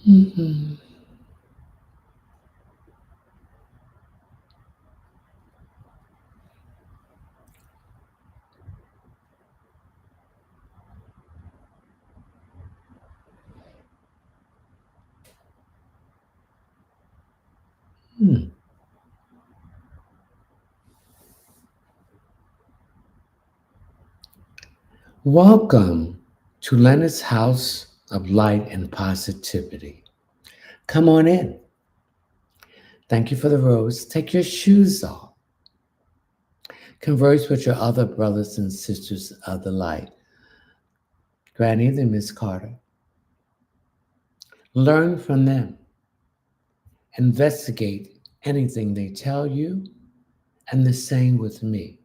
Mhm. Hmm. Welcome to Leonard's House of Light and Positivity. Come on in. Thank you for the rose. Take your shoes off. Converse with your other brothers and sisters of the light. Granny and Miss Carter. Learn from them. Investigate anything they tell you, and the same with me.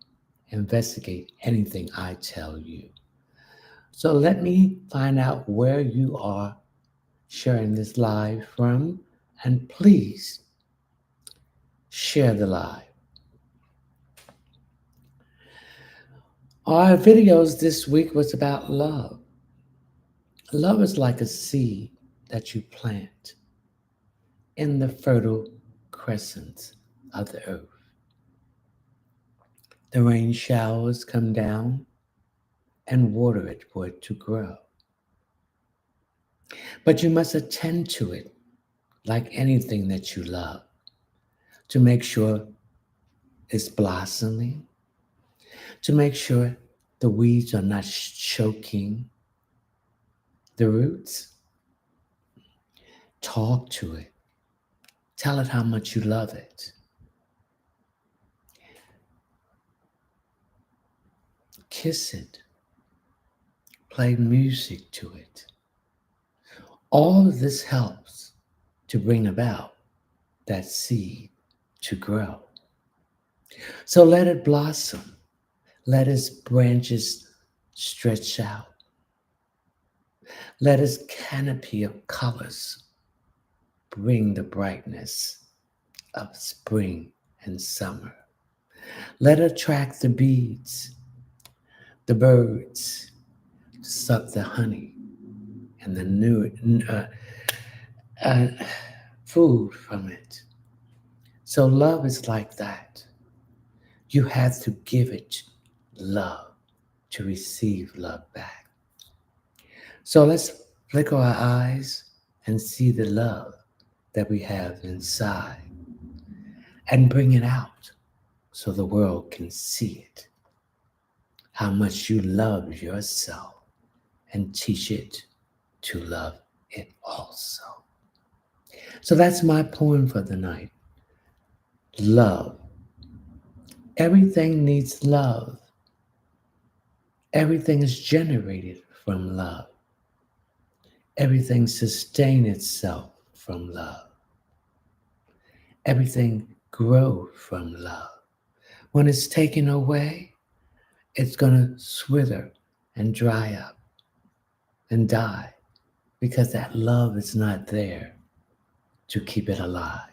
Investigate anything I tell you. So let me find out where you are sharing this live from, and please share the live. Our videos this week was about love. Love is like a seed that you plant in the fertile crescent of the earth. The rain showers come down and water it for it to grow. But you must attend to it like anything that you love to make sure it's blossoming, to make sure the weeds are not choking the roots. Talk to it. Tell it how much you love it. Kiss it. Play music to it. All of this helps to bring about that seed to grow. So let it blossom. Let its branches stretch out. Let its canopy of colors bring the brightness of spring and summer. Let it attract the bees, the birds, suck the honey and the new uh, food from it. So love is like that. You have to give it love to receive love back. So let's flicker our eyes and see the love that we have inside and bring it out so the world can see it. How much you love yourself and teach it to love it also. So that's my poem for the night. Love. Everything needs love. Everything is generated from love. Everything sustains itself from love. Everything grows from love. When it's taken away, it's going to wither and dry up and die because that love is not there to keep it alive.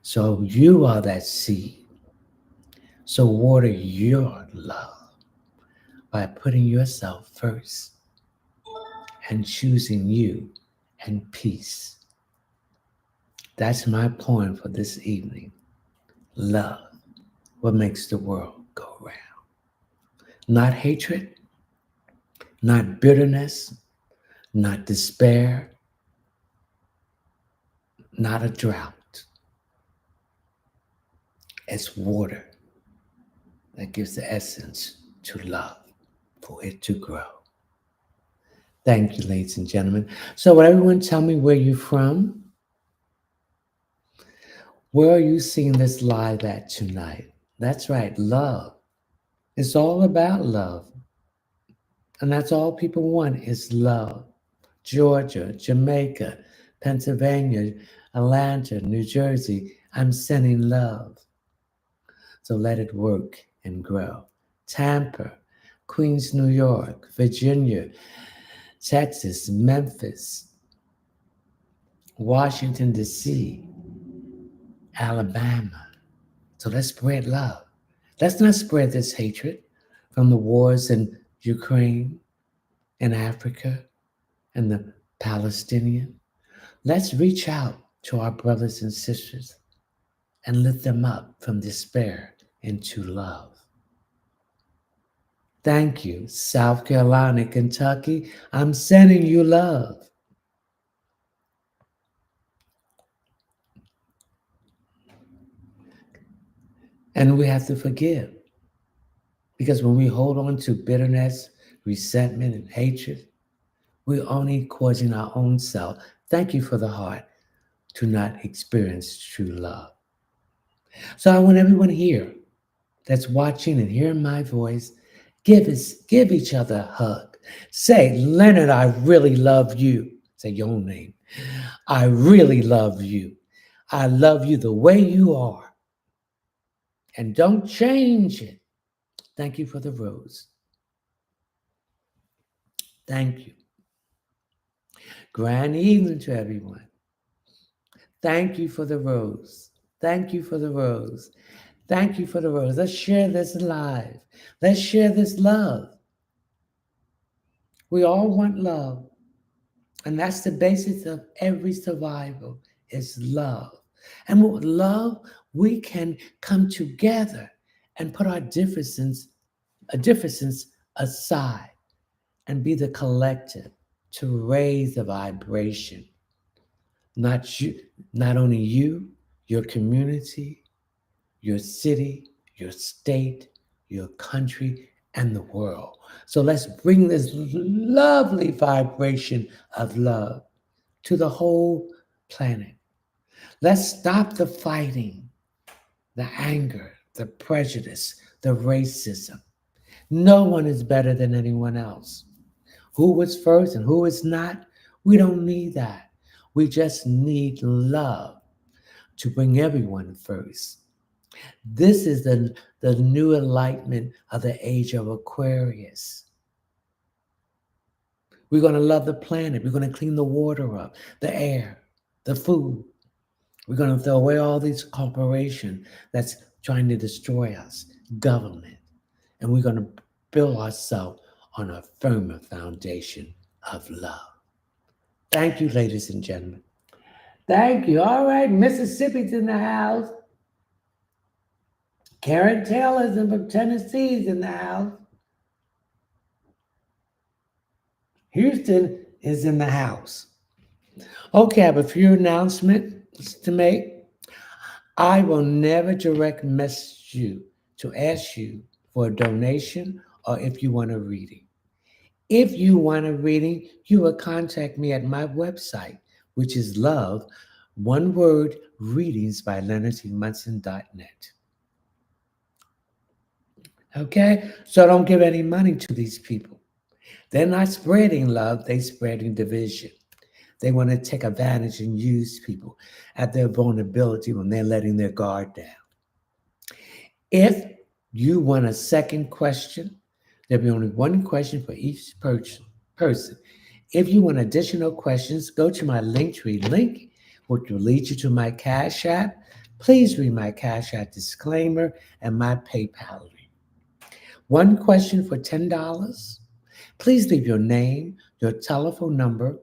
So you are that seed. So water your love by putting yourself first and choosing you and peace. That's my poem for this evening. Love, what makes the world go round. Not hatred, not bitterness, not despair, not a drought. It's water that gives the essence to love for it to grow. Thank you, ladies and gentlemen. So, would everyone tell me where you're from? Where are you seeing this live at tonight? That's right, love. It's all about love. And that's all people want is love. Georgia, Jamaica, Pennsylvania, Atlanta, New Jersey, I'm sending love. So let it work and grow. Tampa, Queens, New York, Virginia, Texas, Memphis, Washington, D.C., Alabama. So let's spread love. Let's not spread this hatred from the wars in Ukraine and Africa and the Palestinian. Let's reach out to our brothers and sisters and lift them up from despair into love. Thank you, South Carolina, Kentucky. I'm sending you love. And we have to forgive because when we hold on to bitterness, resentment, and hatred, we're only causing our own self. Thank you for the heart to not experience true love. So I want everyone here that's watching and hearing my voice, give each other a hug. Say, Leonard, I really love you. Say your own name. I really love you. I love you the way you are. And don't change it. Thank you for the rose. Thank you. Grand evening to everyone. Thank you for the rose. Thank you for the rose. Thank you for the rose. Let's share this live. Let's share this love. We all want love. And that's the basis of every survival is love. And with love, we can come together and put our differences aside and be the collective to raise the vibration. Not you, not only you, your community, your city, your state, your country, and the world. So let's bring this lovely vibration of love to the whole planet. Let's stop the fighting, the anger, the prejudice, the racism. No one is better than anyone else. Who was first and who is not, we don't need that. We just need love to bring everyone first. This is the new enlightenment of the age of Aquarius. We're going to love the planet. We're going to clean the water up, the air, the food. We're going to throw away all these corporations that's trying to destroy us, government. And we're going to build ourselves on a firmer foundation of love. Thank you, ladies and gentlemen. Thank you. All right, Mississippi's in the house. Karen Taylor's from Tennessee's in the house. Houston is in the house. Okay, I have a few announcements to make. I will never direct message you to ask you for a donation or if you want a reading. If you want a reading, you will contact me at my website, which is love, one word, readings by leonardtmunson.net. Okay? So don't give any money to these people. They're not spreading love, they're spreading division. They want to take advantage and use people at their vulnerability when they're letting their guard down. If you want a second question, there'll be only one question for each person. If you want additional questions, go to my Linktree link, which will lead you to my Cash App. Please read my Cash App disclaimer and my PayPal link. One question for $10. Please leave your name, your telephone number,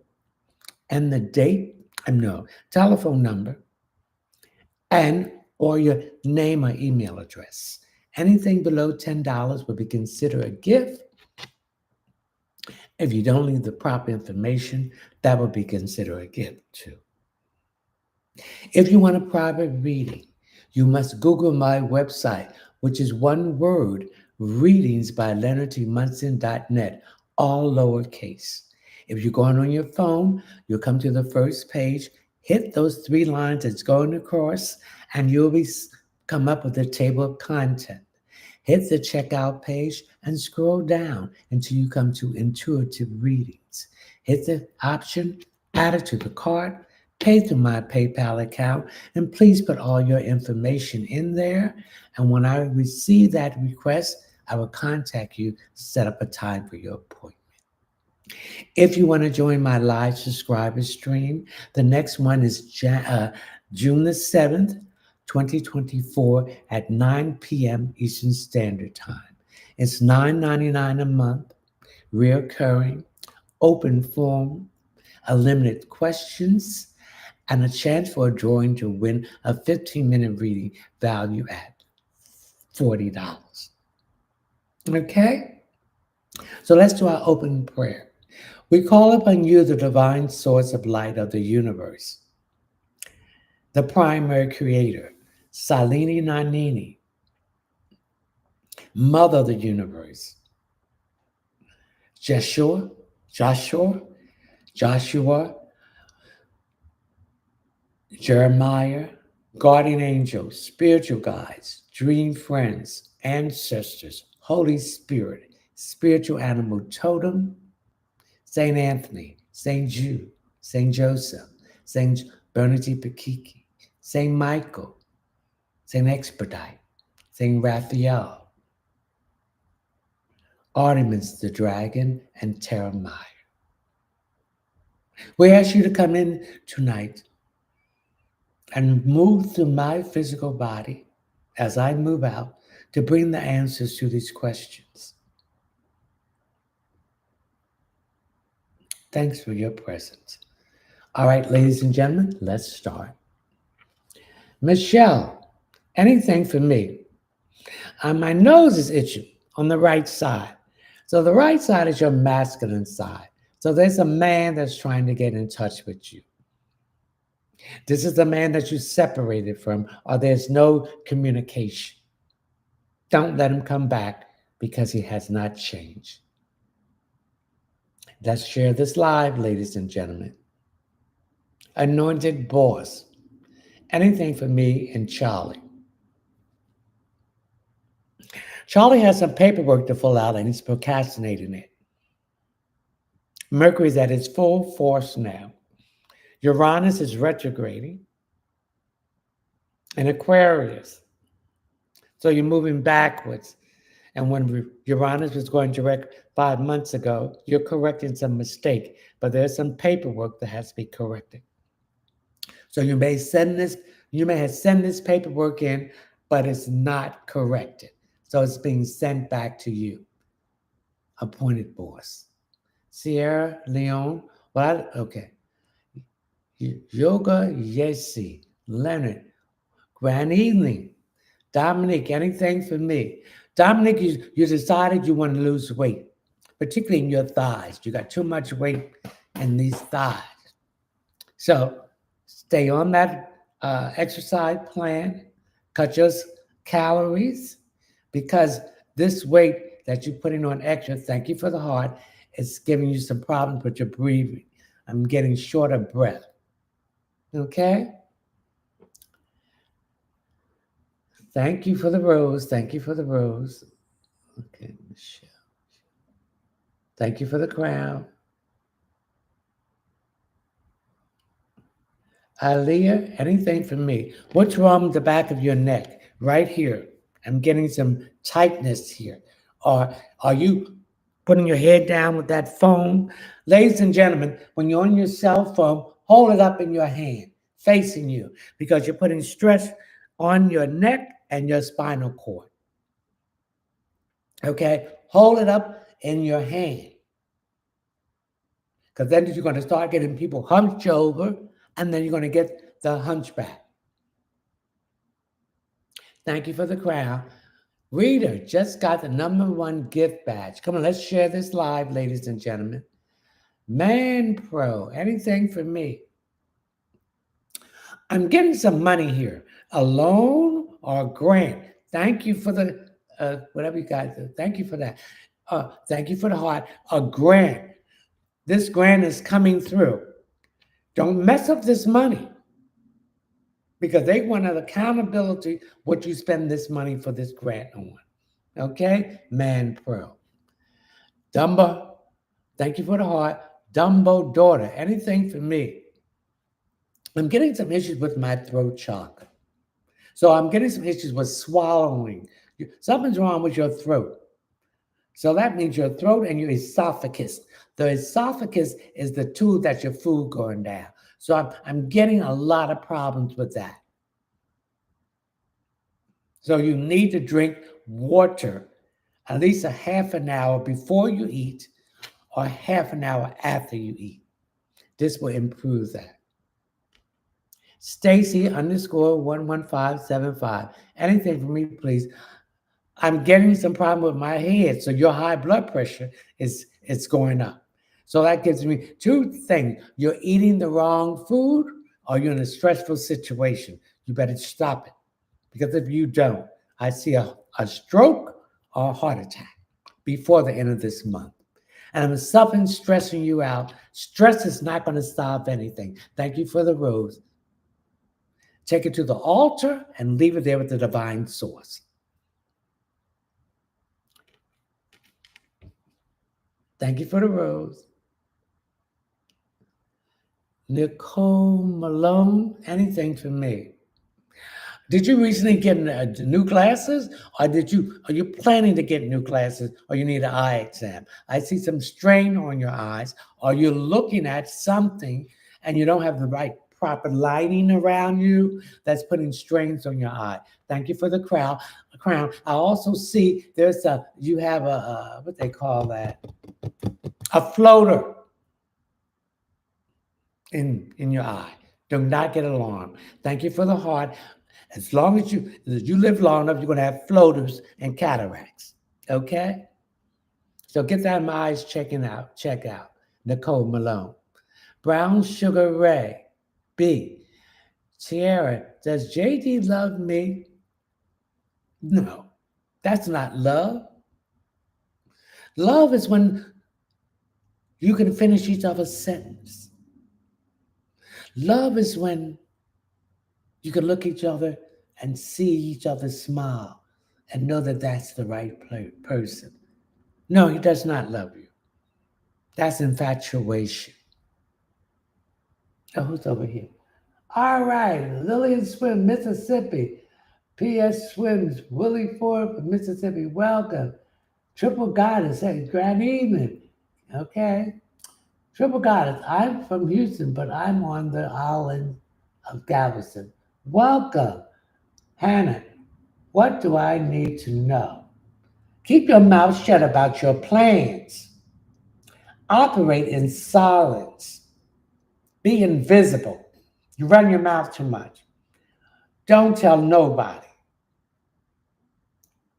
and the date, telephone number, and or your name or email address. Anything below $10 will be considered a gift. If you don't leave the proper information, that would be considered a gift too. If you want a private reading, you must Google my website, which is one word, readings by leonardtmunson.net, all lowercase. If you're going on your phone, you'll come to the first page, hit those three lines that's going across, and you'll come up with a table of content. Hit the checkout page and scroll down until you come to intuitive readings. Hit the option, add it to the cart, pay through my PayPal account, and please put all your information in there. And when I receive that request, I will contact you to set up a time for your appointment. If you want to join my live subscriber stream, the next one is June the 7th, 2024 at 9 p.m. Eastern Standard Time. It's $9.99 a month, reoccurring, open forum, unlimited questions, and a chance for a drawing to win a 15-minute reading value at $40. Okay? So let's do our opening prayer. We call upon you, the divine source of light of the universe, the primary creator, Salini Nanini, mother of the universe, Joshua, Jeremiah, guardian angels, spiritual guides, dream friends, ancestors, Holy Spirit, spiritual animal totem, St. Anthony, St. Jude, St. Joseph, St. Bernadette Pakiki, St. Michael, St. Expedite, St. Raphael, Artemis the dragon, and Terramaya. We ask you to come in tonight and move through my physical body as I move out to bring the answers to these questions. Thanks for your presence. All right, ladies and gentlemen, let's start. Michelle, anything for me? My nose is itching on the right side. So the right side is your masculine side. So there's a man that's trying to get in touch with you. This is the man that you separated from, or there's no communication. Don't let him come back because he has not changed. Let's share this live, ladies and gentlemen. Anointed boss. Anything for me and Charlie. Charlie has some paperwork to fill out and he's procrastinating it. Mercury's at its full force now. Uranus is retrograding. And Aquarius. So you're moving backwards. And when Uranus was going direct 5 months ago, you're correcting some mistake, but there's some paperwork that has to be corrected. So you may have sent this paperwork in, but it's not corrected. So it's being sent back to you. Appointed boss. Sierra Leone. Okay. Yoga Yesi. Leonard. Grand evening. Dominic, anything for me? Dominic, you decided you want to lose weight, particularly in your thighs. You got too much weight in these thighs. So stay on that exercise plan, cut your calories, because this weight that you're putting on extra, thank you for the heart, it's giving you some problems with your breathing. I'm getting short of breath. Okay? Thank you for the rose. Thank you for the rose. Okay, Michelle. Thank you for the crown. Aaliyah, anything for me? What's wrong with the back of your neck? Right here. I'm getting some tightness here. Or are you putting your head down with that phone? Ladies and gentlemen, when you're on your cell phone, hold it up in your hand, facing you, because you're putting stress on your neck and your spinal cord. Okay? Hold it up in your hand. Because then you're going to start getting people hunched over, and then you're going to get the hunchback. Thank you for the crown. Reader just got the #1 gift badge. Come on, let's share this live, ladies and gentlemen. Man Pro, anything for me? I'm getting some money here. A loan or a grant. Thank you for the whatever you guys do. Thank you for that. Thank you for the heart. A grant. This grant is coming through. Don't mess up this money because they want an accountability what you spend this money for this grant on. Okay? Man Pro. Dumbo, thank you for the heart. Dumbo daughter, anything for me. I'm getting some issues with my throat chakra. So I'm getting some issues with swallowing. Something's wrong with your throat. So that means your throat and your esophagus. The esophagus is the tube that's your food going down. So I'm getting a lot of problems with that. So you need to drink water at least a half an hour before you eat or half an hour after you eat. This will improve that. Stacy underscore 11575. Anything for me, please. I'm getting some problem with my head. So your high blood pressure is going up. So that gives me two things. You're eating the wrong food or you're in a stressful situation. You better stop it. Because if you don't, I see a stroke or a heart attack before the end of this month. And if something stressing you out, stress is not going to solve anything. Thank you for the rose. Take it to the altar and leave it there with the divine source. Thank you for the rose. Nicole Malone, anything for me. Did you recently get new glasses, or are you planning to get new glasses, or you need an eye exam? I see some strain on your eyes, or you're looking at something and you don't have the right proper lighting around you that's putting strains on your eye. Thank you for the crown. I also see you have a what they call that, a floater in your eye. Do not get alarmed. Thank you for the heart. As long as you live long enough, you're going to have floaters and cataracts. Okay? So get that in my eyes check out. Nicole Malone. Brown Sugar Ray. B. Sierra, does JD love me? No. That's not love. Love is when you can finish each other's sentence. Love is when you can look at each other and see each other smile and know that that's the right person. No, he does not love you. That's infatuation. Oh, who's over here? All right, Lillian Swim, Mississippi. P.S. Swims, Willie Ford from Mississippi. Welcome. Triple Goddess, hey, grand evening. Okay. Triple Goddess, I'm from Houston, but I'm on the island of Galveston. Welcome. Hannah, what do I need to know? Keep your mouth shut about your plans. Operate in silence. Be invisible. You run your mouth too much. Don't tell nobody.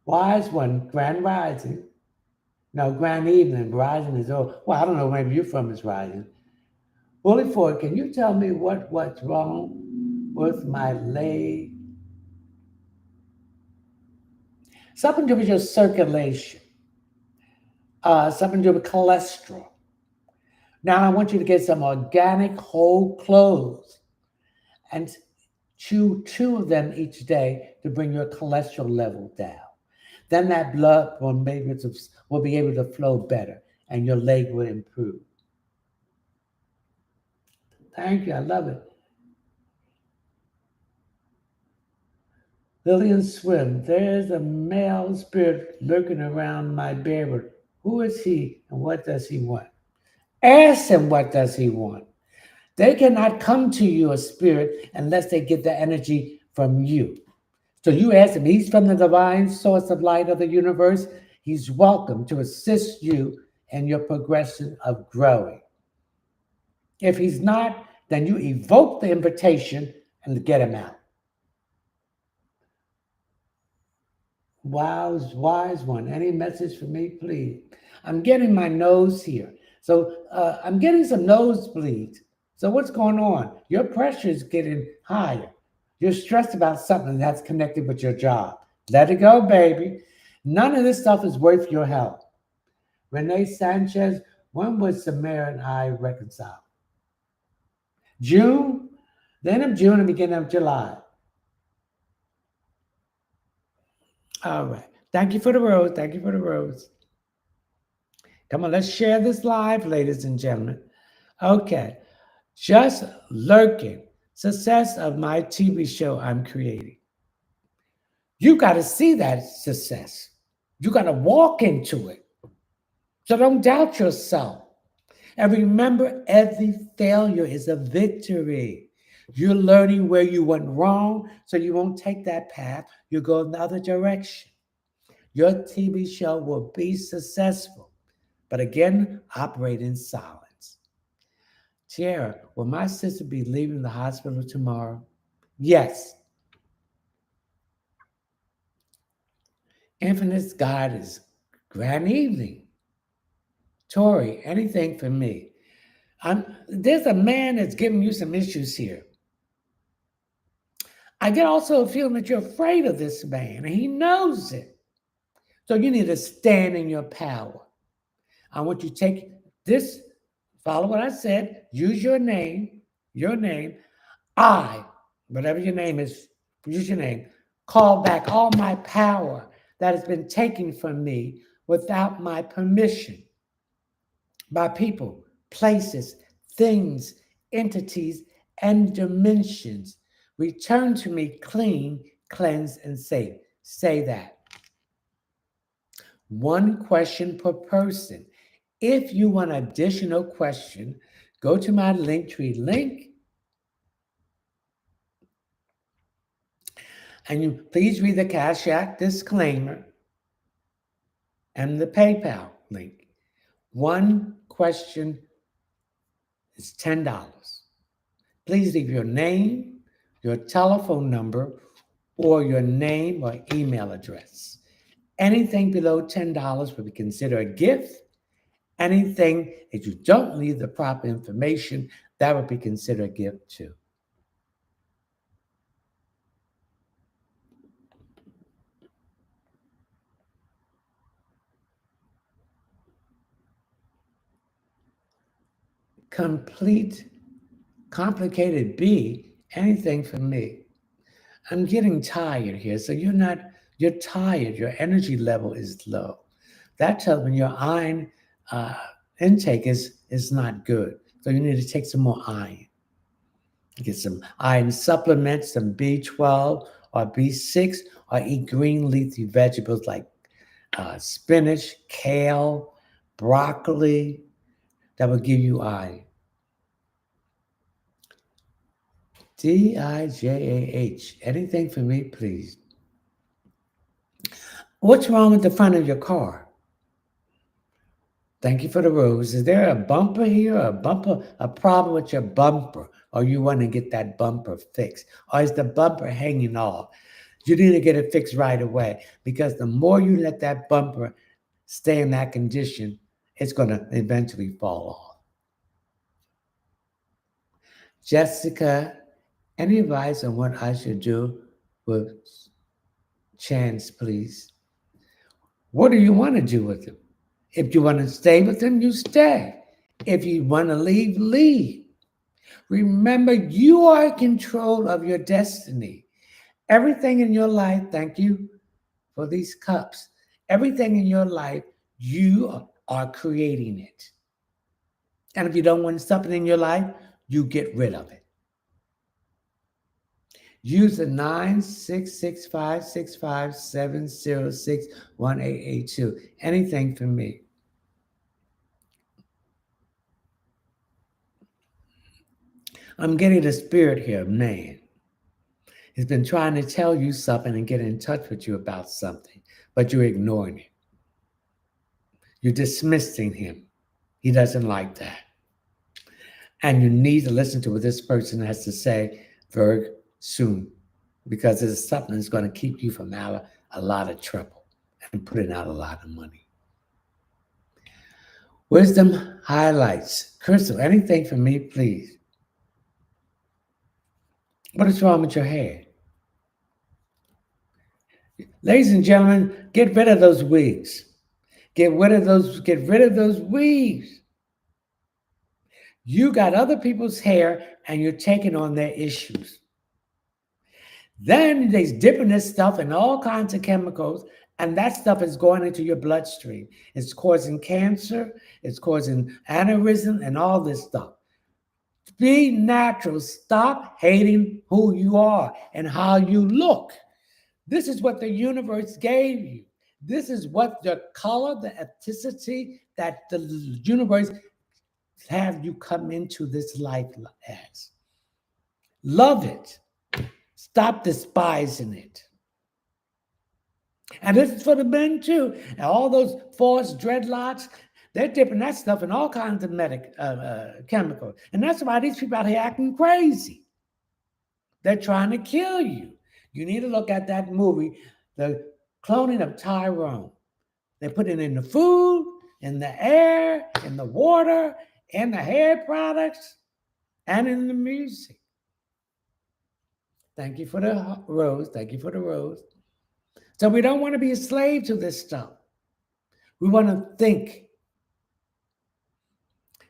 Wise one, grand rising. No, grand evening. Rising is over. Well, I don't know, maybe you're from is rising. Willie Ford, can you tell me what's wrong with my leg? Something to do with your circulation. Something to do with cholesterol. Now I want you to get some organic whole cloves and chew two of them each day to bring your cholesterol level down. Then that blood will be able to flow better and your leg will improve. Thank you. I love it. Lillian Swim, there's a male spirit lurking around my bearer. Who is he and what does he want? Ask him what does he want. They cannot come to you, a spirit, unless they get the energy from you. So you ask him, he's from the divine source of light of the universe. He's welcome to assist you in your progression of growing. If he's not, then you evoke the invitation and get him out. Wise one. Any message for me, please? I'm getting my nose here. So I'm getting some nosebleeds. So what's going on? Your pressure is getting higher. You're stressed about something that's connected with your job. Let it go, baby. None of this stuff is worth your health. Renee Sanchez, when was Samara and I reconciled? June, the end of June and beginning of July. All right. Thank you for the rose. Thank you for the rose. Come on, let's share this live, ladies and gentlemen. Okay. Just lurking. Success of my TV show I'm creating. You got to see that success. You got to walk into it. So don't doubt yourself. And remember, every failure is a victory. You're learning where you went wrong, so you won't take that path. You go in the other direction. Your TV show will be successful, but again, operate in silence. Tiara, will my sister be leaving the hospital tomorrow? Yes. Infinite God is grand evening. Tori, anything for me? There's a man that's giving you some issues here. I get also a feeling that you're afraid of this man, and he knows it. So you need to stand in your power. I want you to take this, follow what I said, use your name, I, whatever your name is, use your name, call back all my power that has been taken from me without my permission by people, places, things, entities, and dimensions. Return to me clean, cleansed, and safe. Say that. One question per person. If you want additional question, go to my Linktree link, and you please read the Cash App disclaimer and the PayPal link. One question is $10. Please leave your name, your telephone number, or your name or email address. Anything below $10 will be considered a gift. Anything that you don't leave the proper information, that would be considered a gift too. Complete, complicated B, anything for me. I'm getting tired here. So you're tired. Your energy level is low. That tells me your iron uh, intake is not good. So you need to take some more iron. Get some iron supplements, some B12 or B6, or eat green leafy vegetables like spinach, kale, broccoli. That will give you iron. DIJAH. Anything for me, please. What's wrong with the front of your car? Thank you for the rose. Is there a bumper here? A problem with your bumper? Or you want to get that bumper fixed? Or is the bumper hanging off? You need to get it fixed right away, because the more you let that bumper stay in that condition, it's going to eventually fall off. Jessica, any advice on what I should do with Chance, please? What do you want to do with him? If you want to stay with him, you stay. If you want to leave, leave. Remember, you are in control of your destiny. Everything in your life, thank you for these cups. Everything in your life, you are creating it. And if you don't want something in your life, you get rid of it. Use the 9665657061882. Anything for me. I'm getting the spirit here, man. He's been trying to tell you something and get in touch with you about something, but you're ignoring it. You're dismissing him. He doesn't like that. And you need to listen to what this person has to say very soon, because it's something that's going to keep you from a lot of trouble and putting out a lot of money. Wisdom highlights. Crystal, anything for me, please. What is wrong with your hair? Ladies and gentlemen, get rid of those wigs. Get rid of those weaves. You got other people's hair and you're taking on their issues. Then they're dipping this stuff in all kinds of chemicals, and that stuff is going into your bloodstream. It's causing cancer, it's causing aneurysm, and all this stuff. Be natural. Stop hating who you are and how you look. This is what the universe gave you. This is what the color, the ethnicity that the universe have you come into this life as. Love it. Stop despising it. And this is for the men too. And all those false dreadlocks, they're dipping that stuff in all kinds of chemicals. And that's why these people out here acting crazy. They're trying to kill you. You need to look at that movie, The Cloning of Tyrone. They put it in the food, in the air, in the water, in the hair products, and in the music. Thank you for the rose. Thank you for the rose. So we don't want to be a slave to this stuff. We want to think.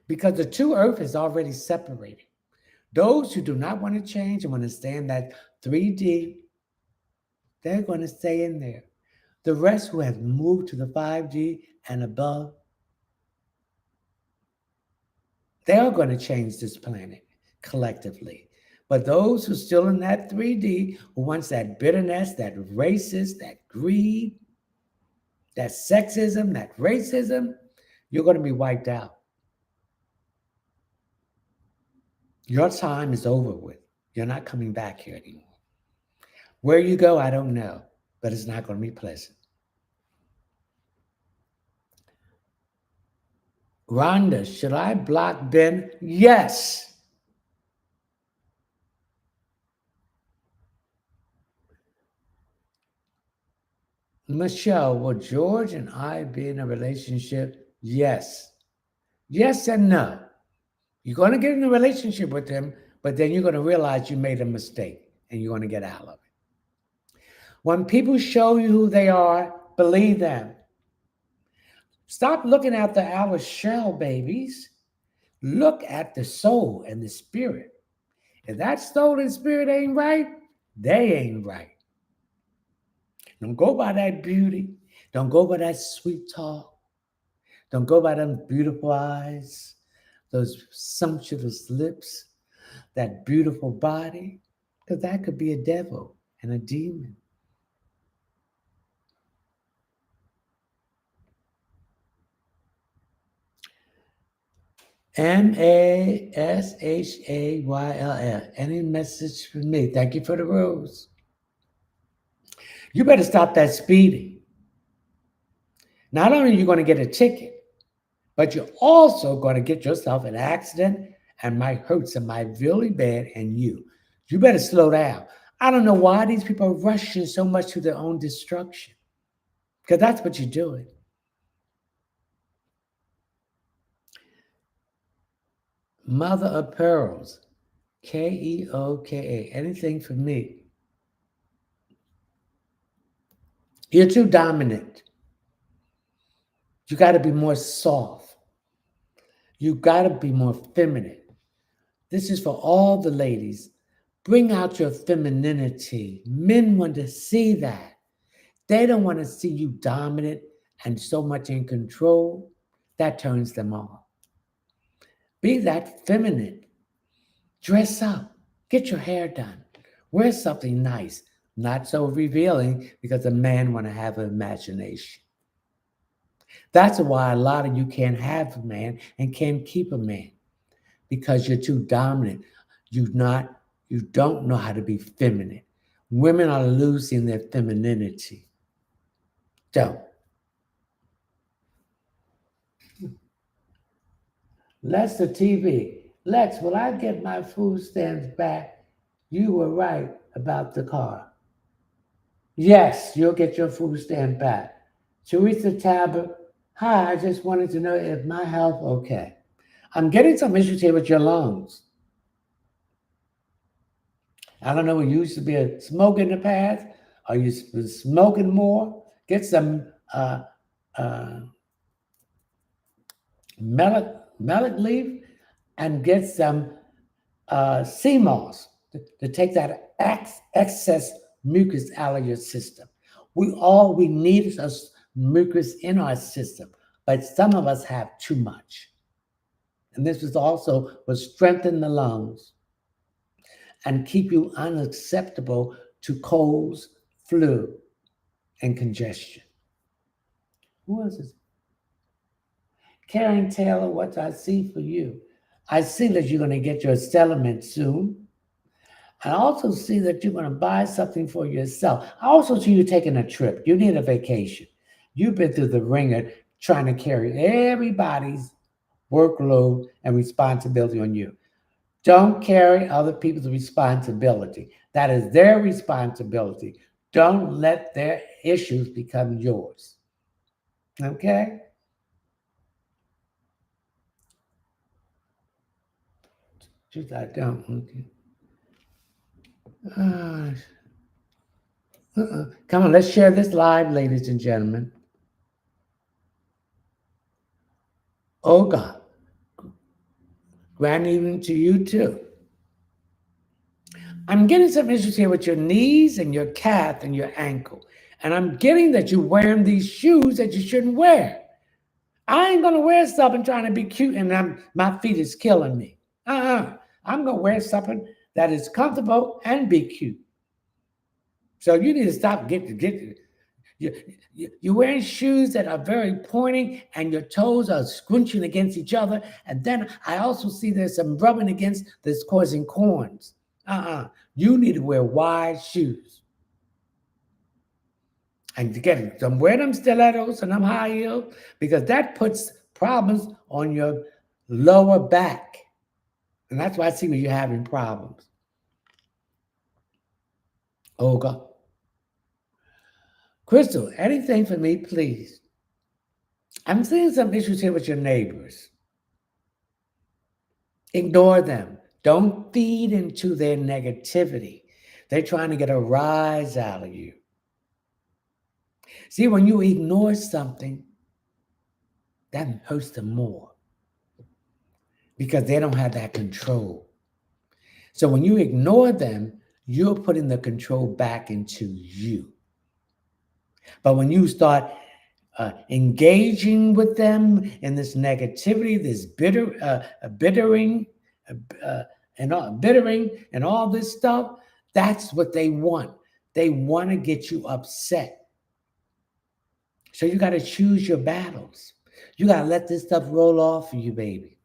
Because the two earth is already separated. Those who do not want to change and want to stay in that 3D, they're going to stay in there. The rest who have moved to the 5G and above, they are going to change this planet collectively. But those who are still in that 3D, who wants that bitterness, that racist, that greed, that sexism, that racism, you're going to be wiped out. Your time is over with. You're not coming back here anymore. Where you go, I don't know, but it's not going to be pleasant. Rhonda, should I block Ben? Yes. Michelle, will George and I be in a relationship? Yes. Yes and no. You're going to get in a relationship with him, but then you're going to realize you made a mistake and you're going to get out of it. When people show you who they are, believe them. Stop looking at the outer shell, babies. Look at the soul and the spirit. If that soul and spirit ain't right, they ain't right. Don't go by that beauty. Don't go by that sweet talk. Don't go by them beautiful eyes, those sumptuous lips, that beautiful body, because that could be a devil and a demon. Mashayll. Any message for me? Thank you for the rose. You better stop that speeding. Not only are you going to get a ticket, but you're also going to get yourself an accident and might hurt somebody really bad and you. You better slow down. I don't know why these people are rushing so much to their own destruction, because that's what you're doing. Mother of Pearls, Keoka. Anything for me? You're too dominant. You got to be more soft. You got to be more feminine. This is for all the ladies. Bring out your femininity. Men want to see that. They don't want to see you dominant and so much in control. That turns them off. Be that feminine. Dress up. Get your hair done. Wear something nice. Not so revealing, because a man want to have an imagination. That's why a lot of you can't have a man and can't keep a man, because you're too dominant. You don't know how to be feminine. Women are losing their femininity. Don't. Lex the TV. Lex, will I get my food stamps back? You were right about the car. Yes, you'll get your food stamp back. Teresa Tabor, Hi, I just wanted to know if my health okay. I'm getting some issues here with your lungs. I don't know, you used to be a smoker in the past. Are you smoking more? Get some uh, melic leaf and get some sea moss to take that excess mucus out of your system. We need is mucus in our system, but some of us have too much. And this is also will strengthen the lungs and keep you unacceptable to colds, flu, and congestion. Who else is Karen Taylor? What I see for you? I see that you're going to get your settlement soon. I also see that you're going to buy something for yourself. I also see you taking a trip. You need a vacation. You've been through the ringer trying to carry everybody's workload and responsibility on you. Don't carry other people's responsibility. That is their responsibility. Don't let their issues become yours. Okay? Just I don't. Okay. Uh, Come on, let's share this live, ladies and gentlemen. Oh God, grand evening to you too. I'm getting some issues here with your knees and your calf and your ankle. And I'm getting that you're wearing these shoes that you shouldn't wear. I ain't gonna wear something trying to be cute and my feet is killing me. I'm gonna wear something that is comfortable and be cute. So you need to stop you, you're wearing shoes that are very pointing and your toes are scrunching against each other. And then I also see there's some rubbing against that's causing corns. You need to wear wide shoes. And to get them, wear them stilettos and them high heels because that puts problems on your lower back. And that's why I see when you're having problems. Oh, God. Crystal, anything for me, please. I'm seeing some issues here with your neighbors. Ignore them. Don't feed into their negativity. They're trying to get a rise out of you. See, when you ignore something, that hurts them more because they don't have that control. So when you ignore them, you're putting the control back into you. But when you start engaging with them in this negativity, this bittering, bittering, and all this stuff, that's what they want. They want to get you upset. So you got to choose your battles. You got to let this stuff roll off for you, baby.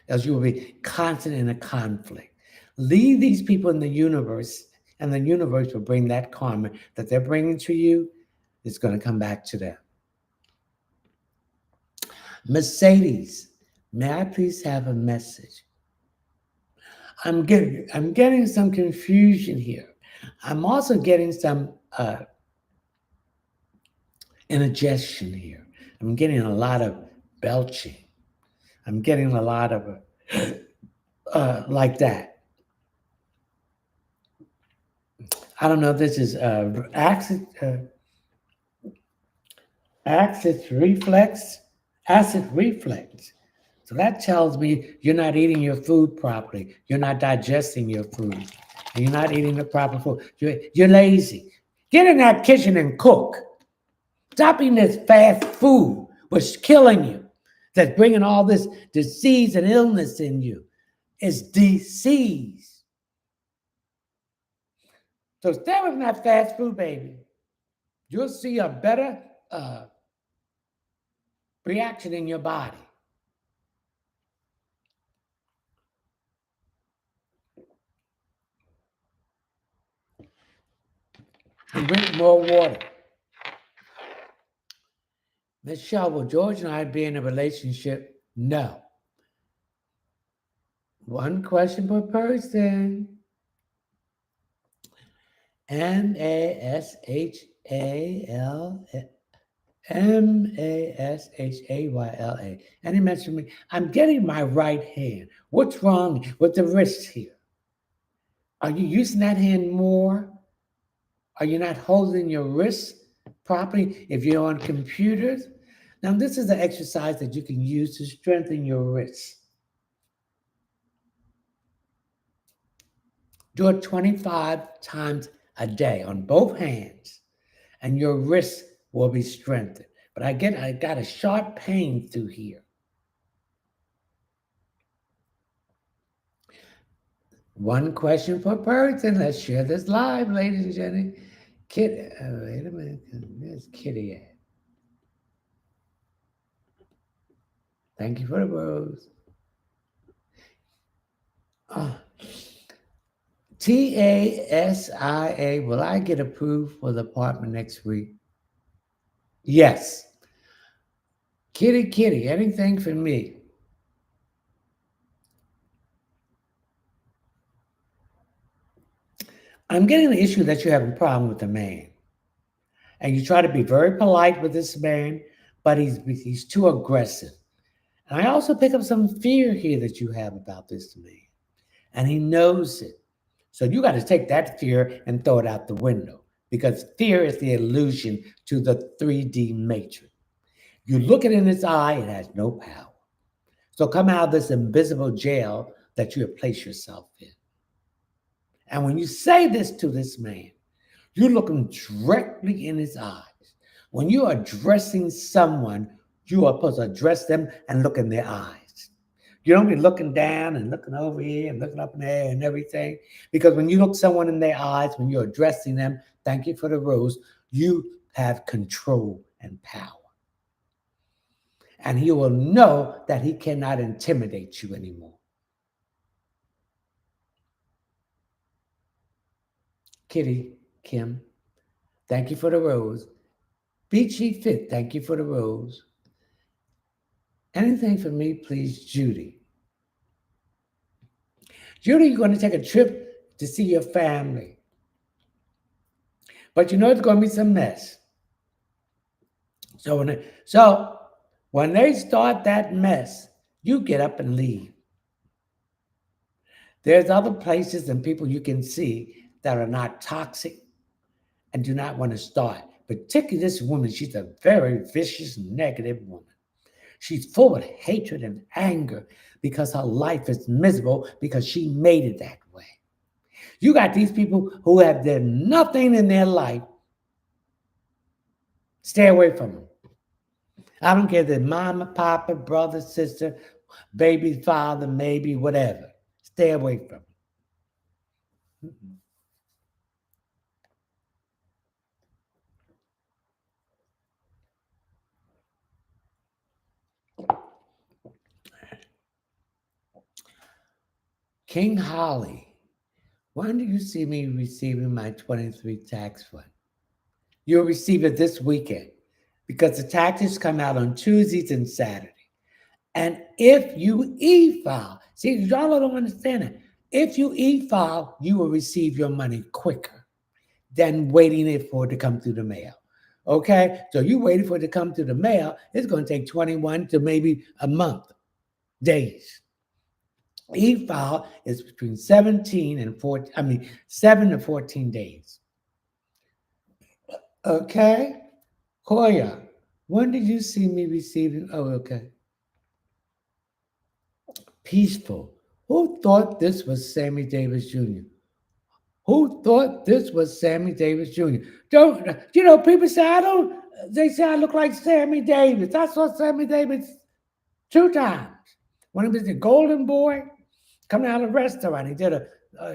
Else you will be constant in a conflict. Leave these people in the universe, and the universe will bring that karma that they're bringing to you. It's going to come back to them. Mercedes, may I please have a message? I'm getting some confusion here. I'm also getting some indigestion here. I'm getting a lot of belching. I'm getting a lot of like that. I don't know if this is acid reflex. So that tells me you're not eating your food properly. You're not digesting your food. And you're not eating the proper food. You're lazy. Get in that kitchen and cook. Stop eating this fast food, which is killing you. That's bringing all this disease and illness in you. It's disease. So stay away from that fast food, baby. You'll see a better reaction in your body. And drink more water. Michelle, will George and I be in a relationship? No. One question per person. MASHAL Mashaywala. And he mentioned me. I'm getting my right hand. What's wrong with the wrist here? Are you using that hand more? Are you not holding your wrist properly if you're on computers? Now, this is an exercise that you can use to strengthen your wrists. Do it 25 times a day on both hands, and your wrists will be strengthened. But I got a sharp pain through here. One question per person. Let's share this live, ladies and gentlemen. Wait a minute. Where's Kitty at? Thank you for the rose. Oh, TASIA. Will I get approved for the apartment next week? Yes. Kitty, anything for me? I'm getting the issue that you have a problem with the man. And you try to be very polite with this man, but he's too aggressive. And I also pick up some fear here that you have about this man. And he knows it. So you got to take that fear and throw it out the window because fear is the illusion to the 3D matrix. You look it in its eye, it has no power. So come out of this invisible jail that you have placed yourself in. And when you say this to this man, you look him directly in his eyes. When you are addressing someone, you are supposed to address them and look in their eyes. You don't be looking down and looking over here and looking up in there and everything. Because when you look someone in their eyes, when you're addressing them, thank you for the rose, you have control and power. And he will know that he cannot intimidate you anymore. Kitty, Kim, thank you for the rose. Beachy Fit, thank you for the rose. Anything for me, please, Judy. Judy, you're going to take a trip to see your family. But you know it's going to be some mess. So when they start that mess, you get up and leave. There's other places and people you can see that are not toxic and do not want to start. Particularly this woman, she's a very vicious, negative woman. She's full of hatred and anger because her life is miserable because she made it that way. You got these people who have done nothing in their life. Stay away from them. I don't care if they're mama, papa, brother, sister, baby, father, maybe, whatever. Stay away from them. King Holly, when do you see me receiving my 23 tax fund? You'll receive it this weekend because the taxes come out on Tuesdays and Saturdays. And if you e-file, see, y'all don't understand it. If you e-file, you will receive your money quicker than waiting it for it to come through the mail. Okay? So you waiting for it to come through the mail, it's going to take 21 to maybe a month, days. E-file is between 17 and 14, 7 to 14 days. Okay? Hoya, when did you see me receiving? Oh, okay. Peaceful. Who thought this was Sammy Davis Jr.? Who thought this was Sammy Davis Jr.? People say they say I look like Sammy Davis. I saw Sammy Davis 2 times. When he was the Golden Boy, coming out of a restaurant, he did a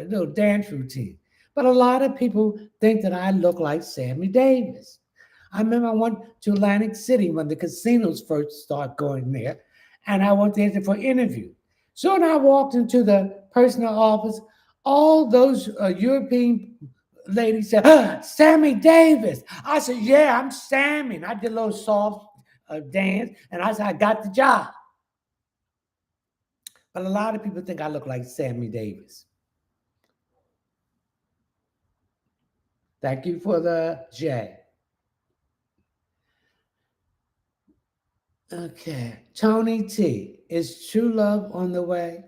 little dance routine. But a lot of people think that I look like Sammy Davis. I remember I went to Atlantic City when the casinos first started going there, and I went there for an interview. Soon I walked into the personal office. All those European ladies said, Sammy Davis. I said, yeah, I'm Sammy. And I did a little soft dance, and I said, I got the job. But a lot of people think I look like Sammy Davis. Thank you for the J. Okay. Tony T, is true love on the way?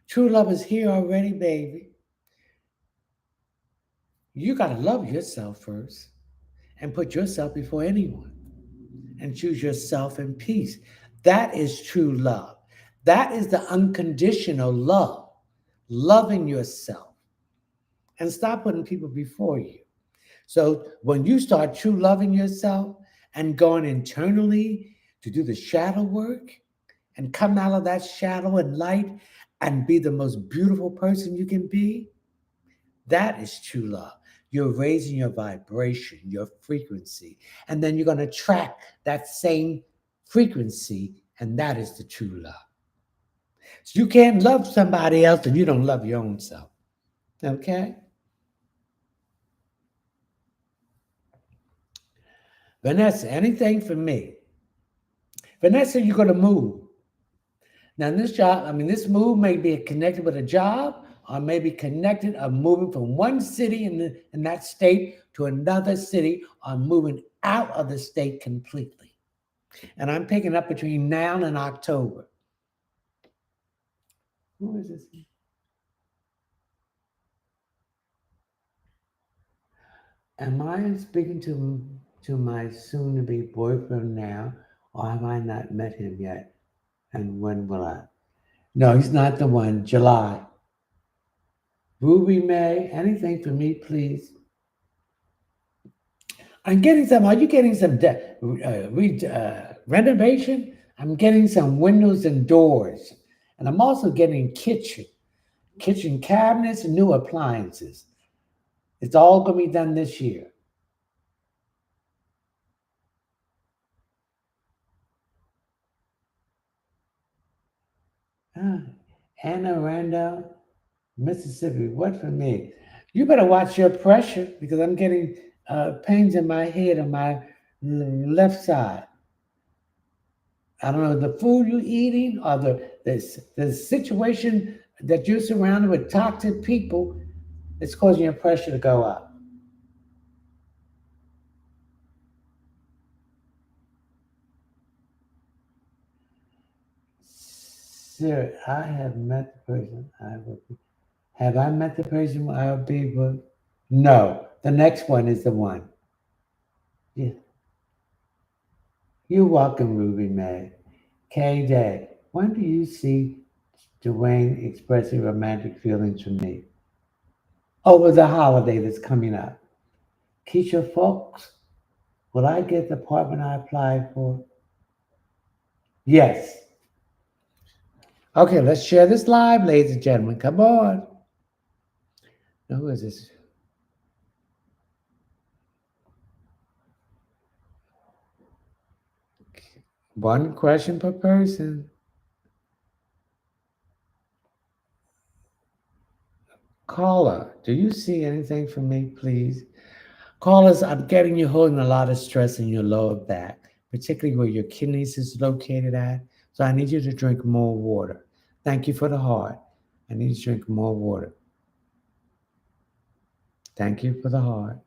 True love is here already, baby. You got to love yourself first and put yourself before anyone and choose yourself in peace. That is true love. That is the unconditional love, loving yourself and stop putting people before you. So when you start true loving yourself and going internally to do the shadow work and come out of that shadow and light and be the most beautiful person you can be, that is true love. You're raising your vibration, your frequency, and then you're going to track that same frequency, and that is the true love. So you can't love somebody else if you don't love your own self. Okay? Vanessa, anything for me? Vanessa, you're going to move. Now, this job, I mean, this move may be connected with a job or maybe connected of moving from one city in that state to another city or moving out of the state completely. And I'm picking up between now and October. Who is this? Am I speaking to my soon-to-be boyfriend now, or have I not met him yet? And when will I? No, he's not the one. July. Ruby May, anything for me, please? I'm getting some. Are you getting some renovation? I'm getting some windows and doors, and I'm also getting kitchen cabinets, and new appliances. It's all going to be done this year. Ah, Anne Arundel, Mississippi. What for me? You better watch your pressure because I'm getting pains in my head on my left side. I don't know the food you're eating or the situation that you're surrounded with toxic people. It's causing your pressure to go up. Sir, I have met the person I will be. Have I met the person I will be with? No. The next one is the one. Yeah. You're welcome, Ruby May. K Day. When do you see Dwayne expressing romantic feelings for me? Over the holiday that's coming up. Keisha Folks, will I get the apartment I applied for? Yes. Okay, let's share this live, ladies and gentlemen. Come on. Now, who is this? One question per person. Caller, do you see anything from me, please? Callers, I'm getting you holding a lot of stress in your lower back, particularly where your kidneys is located at. So I need you to drink more water. Thank you for the heart. I need you to drink more water. Thank you for the heart.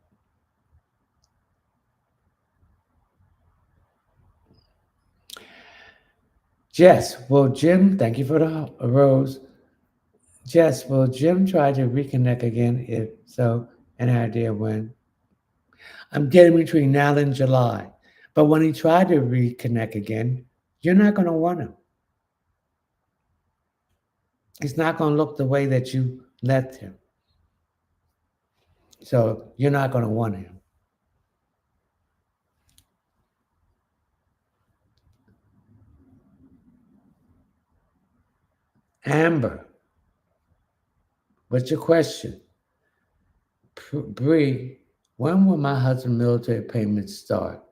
Jess, will Jim, thank you for the rose. Jess, will Jim try to reconnect again? If so, any idea when? I'm getting between now and July. But when he tried to reconnect again, you're not going to want him. He's not going to look the way that you left him. So you're not going to want him. Amber, what's your question? Bree, when will my husband's military payments start?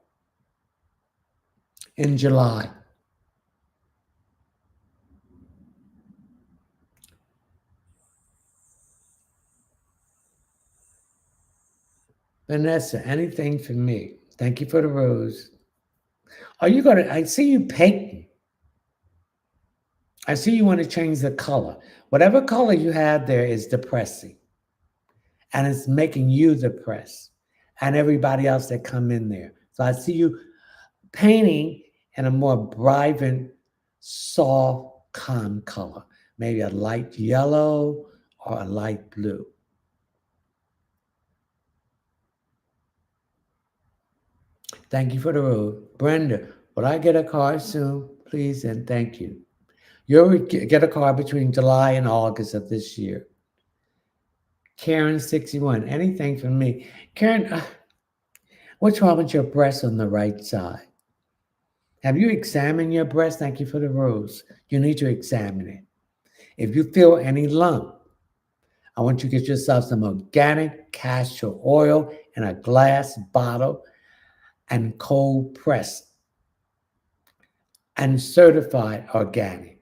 In July. Vanessa, anything for me? Thank you for the rose. Are you going to? I see you painting. I see you want to change the color. Whatever color you have there is depressing, and it's making you depressed, and everybody else that come in there. So I see you painting, and a more vibrant, soft, calm color, maybe a light yellow or a light blue. Thank you for the road. Brenda, will I get a car soon? Please and thank you. You'll get a car between July and August of this year. Karen 61, anything from me. Karen, what's wrong with your breast on the right side? Have you examined your breast? Thank you for the rose. You need to examine it. If you feel any lump, I want you to get yourself some organic castor oil in a glass bottle and cold press and certified organic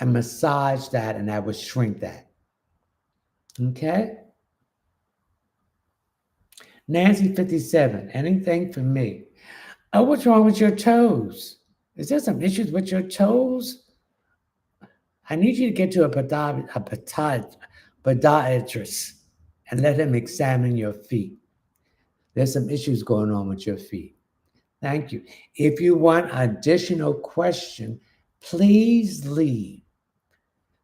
and massage that, and that will shrink that. Okay? Nancy 57, anything for me? Oh, what's wrong with your toes? Is there some issues with your toes? I need you to get to a podiatrist and let him examine your feet. There's some issues going on with your feet. Thank you. If you want additional question, please leave.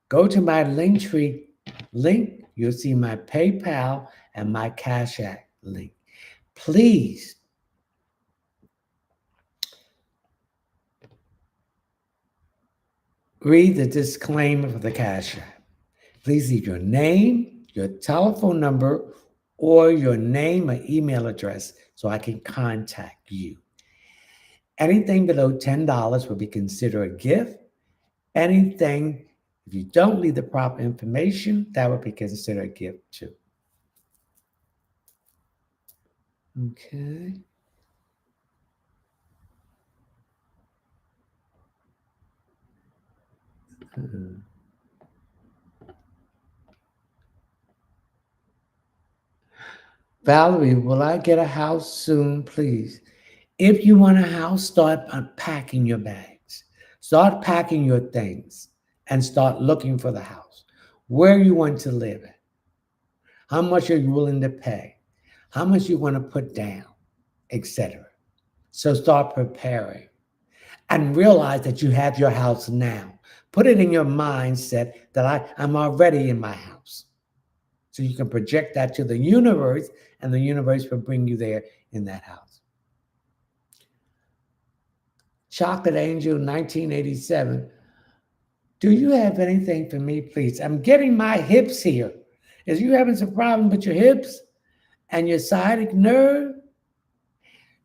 Go to my Linktree link. You'll see my PayPal and my Cash App link. Please read the disclaimer for the Cash App. Please leave your name, your telephone number, or your name or email address so I can contact you. Anything below $10 will be considered a gift. Anything, if you don't leave the proper information, that would be considered a gift too. Okay. Valerie, will I get a house soon, please? If you want a house, start unpacking your bags. Start packing your things and start looking for the house. Where you want to live at. How much are you willing to pay? How much you want to put down, etc. So start preparing and realize that you have your house now. Put it in your mindset that I'm already in my house. So you can project that to the universe, and the universe will bring you there in that house. Chocolate Angel 1987. Do you have anything for me, please? I'm getting my hips here. Is you having some problem with your hips and your sciatic nerve?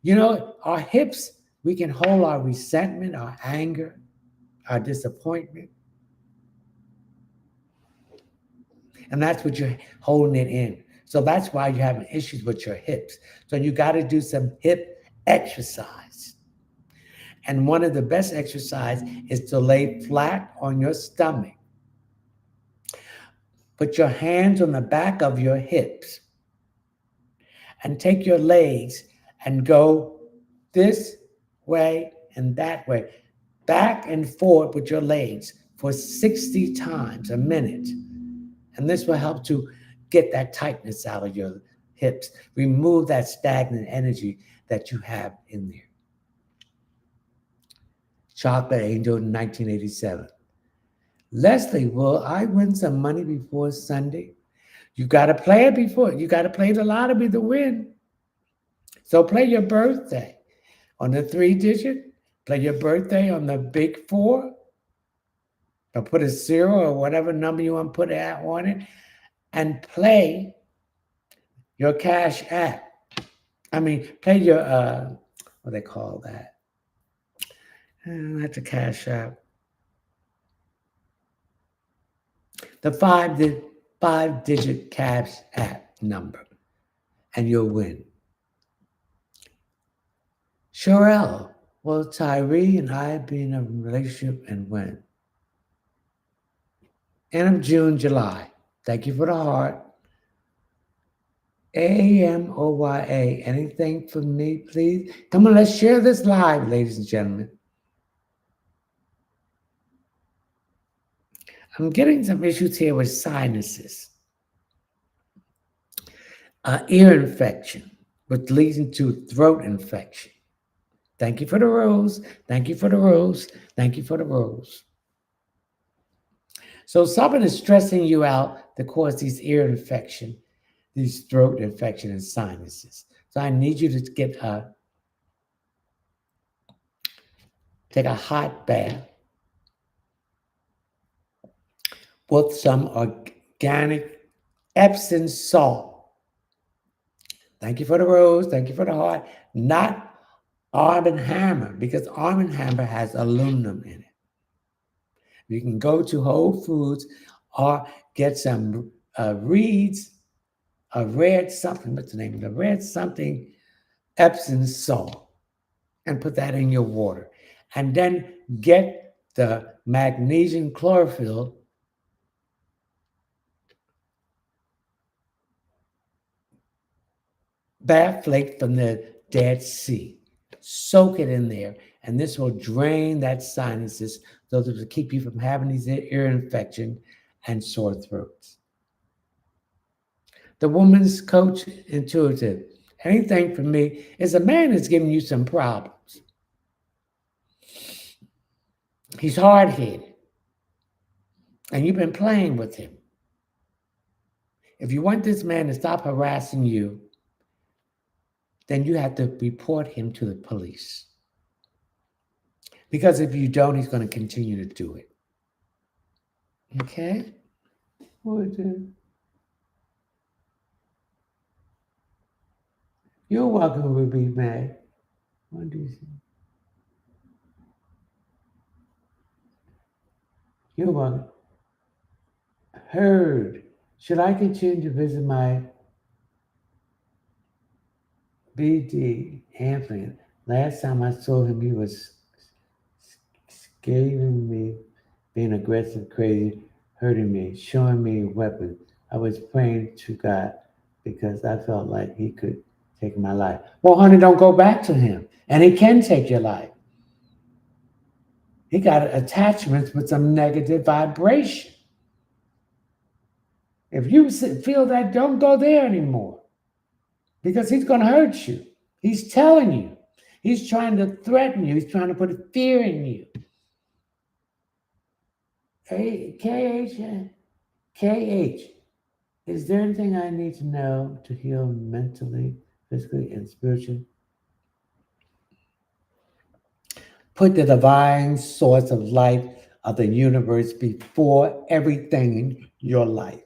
You know, our hips, we can hold our resentment, our anger, our disappointment. And that's what you're holding it in. So that's why you're having issues with your hips. So you got to do some hip exercise. And one of the best exercise is to lay flat on your stomach. Put your hands on the back of your hips and take your legs and go this way and that way, back and forth with your legs for 60 times a minute. And this will help to get that tightness out of your hips, remove that stagnant energy that you have in there. Chocolate Angel 1987. Leslie, will I win some money before Sunday? You got to play it before. You got to play the lottery to win. So play your birthday on the 3-digit. Play your birthday on the big 4. Or put a 0 or whatever number you want to put on it. And play your Cash App. Play your, what do they call that? That's a Cash App. The 5-digit Cash App number, and you'll win. Sherelle, well, Tyree and I have been in a relationship and when? End of June, July. Thank you for the heart. AMOYA, anything for me, please? Come on, let's share this live, ladies and gentlemen. I'm getting some issues here with sinuses, ear infection, which leads into throat infection. Thank you for the rose. Thank you for the rose. Thank you for the rose. So something is stressing you out to cause these ear infection, these throat infection and sinuses. So I need you to take a hot bath with some organic Epsom salt. Thank you for the rose. Thank you for the heart. Not Arm& and Hammer, because Arm& and Hammer has aluminum in it. You can go to Whole Foods or get some Reed's, a red something, what's the name of the red something, Epsom salt, and put that in your water. And then get the magnesium chlorophyll bath flake from the Dead Sea. Soak it in there, and this will drain that sinuses so that it will keep you from having these ear infection and sore throats. The Woman's Coach Intuitive. Anything for me is a man that's giving you some problems. He's hard-headed, and you've been playing with him. If you want this man to stop harassing you, then you have to report him to the police. Because if you don't, he's going to continue to do it. Okay? You're welcome, Ruby May. What do you say? You're welcome. Heard. Should I continue to visit my BD Anthony? Last time I saw him, he was scathing me, being aggressive, crazy, hurting me, showing me weapons. I was praying to God because I felt like he could take my life. Well, honey, don't go back to him. And he can take your life. He got attachments with some negative vibration. If you feel that, don't go there anymore because he's going to hurt you. He's telling you. He's trying to threaten you. He's trying to put a fear in you. Hey, KH, is there anything I need to know to heal mentally, physically, and spiritually? Put the divine source of life of the universe before everything in your life.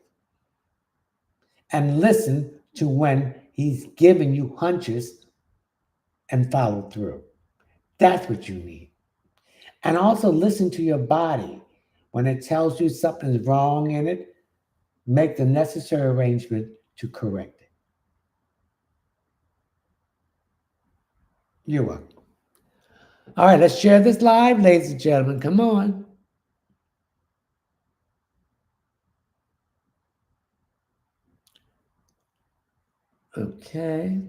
And listen to when he's giving you hunches and follow through. That's what you need. And also listen to your body. When it tells you something's wrong in it, make the necessary arrangement to correct it. You're welcome. All right, let's share this live, ladies and gentlemen. Come on. Okay.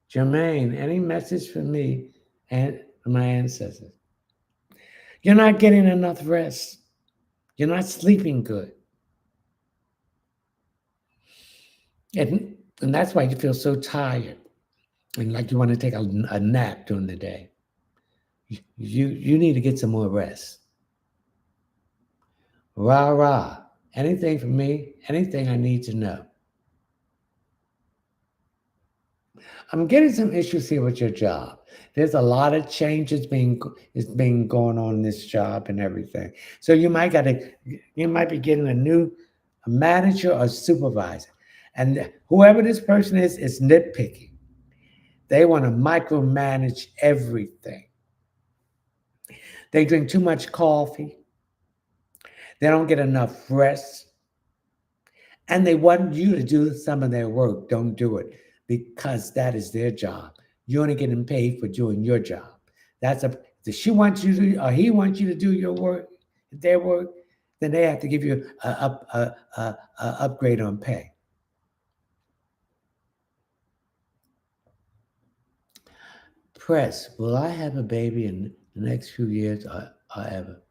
Jermaine, any message for me and my ancestors? You're not getting enough rest. You're not sleeping good. And that's why you feel so tired and like you want to take a nap during the day. You need to get some more rest. Rah, rah. Anything for me, anything I need to know. I'm getting some issues here with your job. There's a lot of changes being going on in this job and everything. So you might be getting a new manager or supervisor. And whoever this person is nitpicking. They want to micromanage everything. They drink too much coffee. They don't get enough rest. And they want you to do some of their work. Don't do it because that is their job. You're only getting paid for doing your job. If she wants you to, or he wants you to do your work, their work, then they have to give you a upgrade on pay. Press, will I have a baby in the next few years or ever?